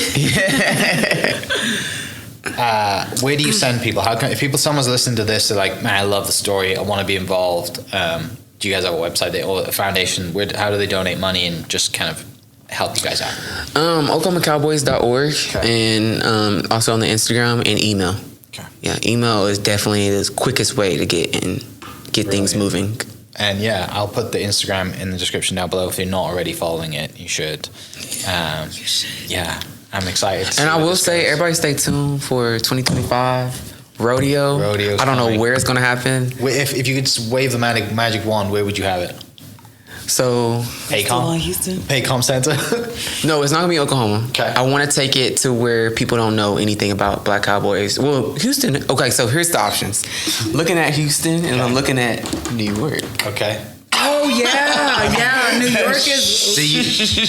Where do you send people? How can, if someone's listening to this, they're like, man, I love the story, I want to be involved. Do you guys have a website or a foundation? How do they donate money and just kind of help you guys out? OklahomaCowboys.org and also on the Instagram and email. Okay. Yeah, email is definitely the quickest way to get things moving. And I'll put the Instagram in the description down below. If you're not already following it, you should. You should. Yeah, I'm excited. And I will say, everybody stay tuned for 2025 rodeo. Rodeo's I don't coming. know where it's gonna happen. If you could just wave the magic wand, where would you have it? So Paycom Center. No, it's not gonna be Oklahoma. Okay. I want to take it to where people don't know anything about Black Cowboys. Well, Houston. Okay, so here's the options. Looking at Houston and I'm looking at New York. Okay. Oh yeah. New York is.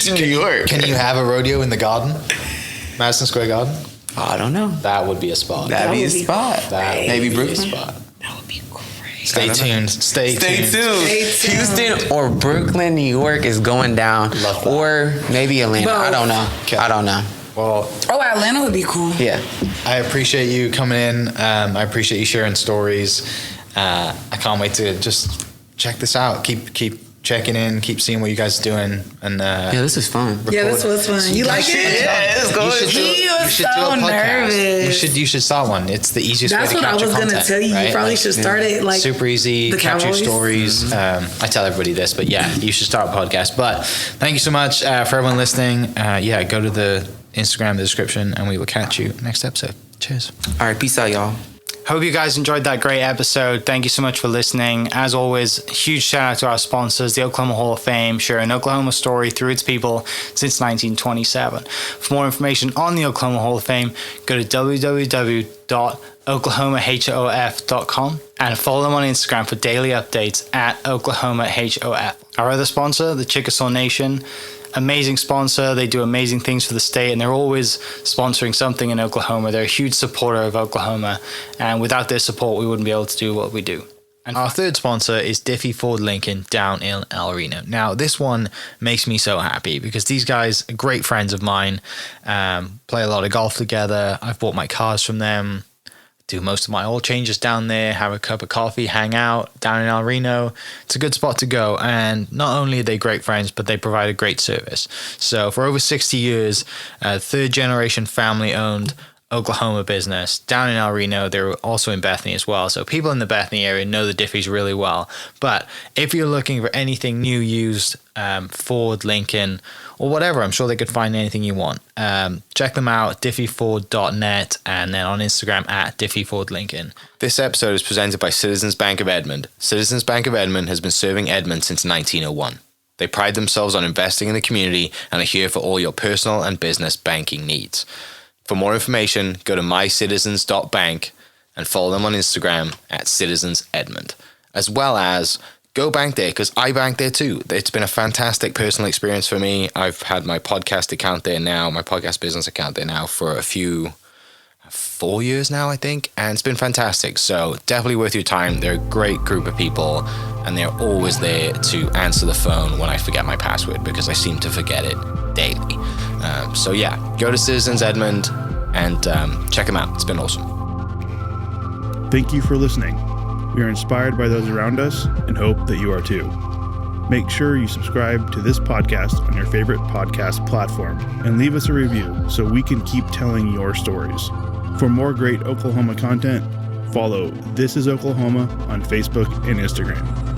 New York. Can you have a rodeo in the Garden, Madison Square Garden? I don't know. That would be a spot. That'd be a spot. Maybe Brooklyn. Spot. That would be great. Stay tuned. Stay tuned. Houston or Brooklyn, New York is going down. Love that. Or maybe Atlanta. Both. I don't know. Okay. I don't know. Well, Atlanta would be cool. Yeah. I appreciate you coming in. I appreciate you sharing stories. I can't wait to just check this out. Keep checking in. Keep seeing what you guys are doing. And this is fun. Yeah, this was fun. You like it? Yeah, it's good. He was so nervous. You should start one. It's the easiest way to capture content. That's what I was going to tell you. Right? You probably should start it like super easy. Capture Cowboys. Stories. I tell everybody this, but you should start a podcast. But thank you so much for everyone listening. Go to the Instagram, the description, and we will catch you next episode. Cheers. All right, peace out, y'all. Hope you guys enjoyed that great episode. Thank you so much for listening. As always, huge shout out to our sponsors, the Oklahoma Hall of Fame, sharing Oklahoma story through its people since 1927. For more information on the Oklahoma Hall of Fame, go to www.oklahomahof.com and follow them on Instagram for daily updates at OklahomaHOF. Our other sponsor, the Chickasaw Nation, amazing sponsor. They do amazing things for the state, and they're always sponsoring something in Oklahoma. They're a huge supporter of Oklahoma, and without their support, we wouldn't be able to do what we do. And our third sponsor is Diffie Ford Lincoln down in El Reno. Now, this one makes me so happy because these guys are great friends of mine, play a lot of golf together. I've bought my cars from them, do most of my oil changes down there, have a cup of coffee, hang out down in El Reno. It's a good spot to go. And not only are they great friends, but they provide a great service. So for over 60 years, third generation family owned Oklahoma business down in El Reno. They're also in Bethany as well. So people in the Bethany area know the Diffies really well. But if you're looking for anything new, used, Ford, Lincoln, or whatever, I'm sure they could find anything you want. Check them out, diffieford.net, and then on Instagram at diffiefordlincoln. This episode is presented by Citizens Bank of Edmond. Citizens Bank of Edmond has been serving Edmond since 1901. They pride themselves on investing in the community and are here for all your personal and business banking needs. For more information, go to mycitizens.bank and follow them on Instagram at citizensedmond, as well as go bank there, because I bank there too. It's been a fantastic personal experience for me. I've had my podcast account there now, my podcast business account there now for 4 years now, I think, and it's been fantastic. So definitely worth your time. They're a great group of people, and they're always there to answer the phone when I forget my password, because I seem to forget it daily. So yeah, go to Citizens Edmond and check them out. It's been awesome. Thank you for listening. We are inspired by those around us and hope that you are too. Make sure you subscribe to this podcast on your favorite podcast platform and leave us a review so we can keep telling your stories. For more great Oklahoma content, follow This Is Oklahoma on Facebook and Instagram.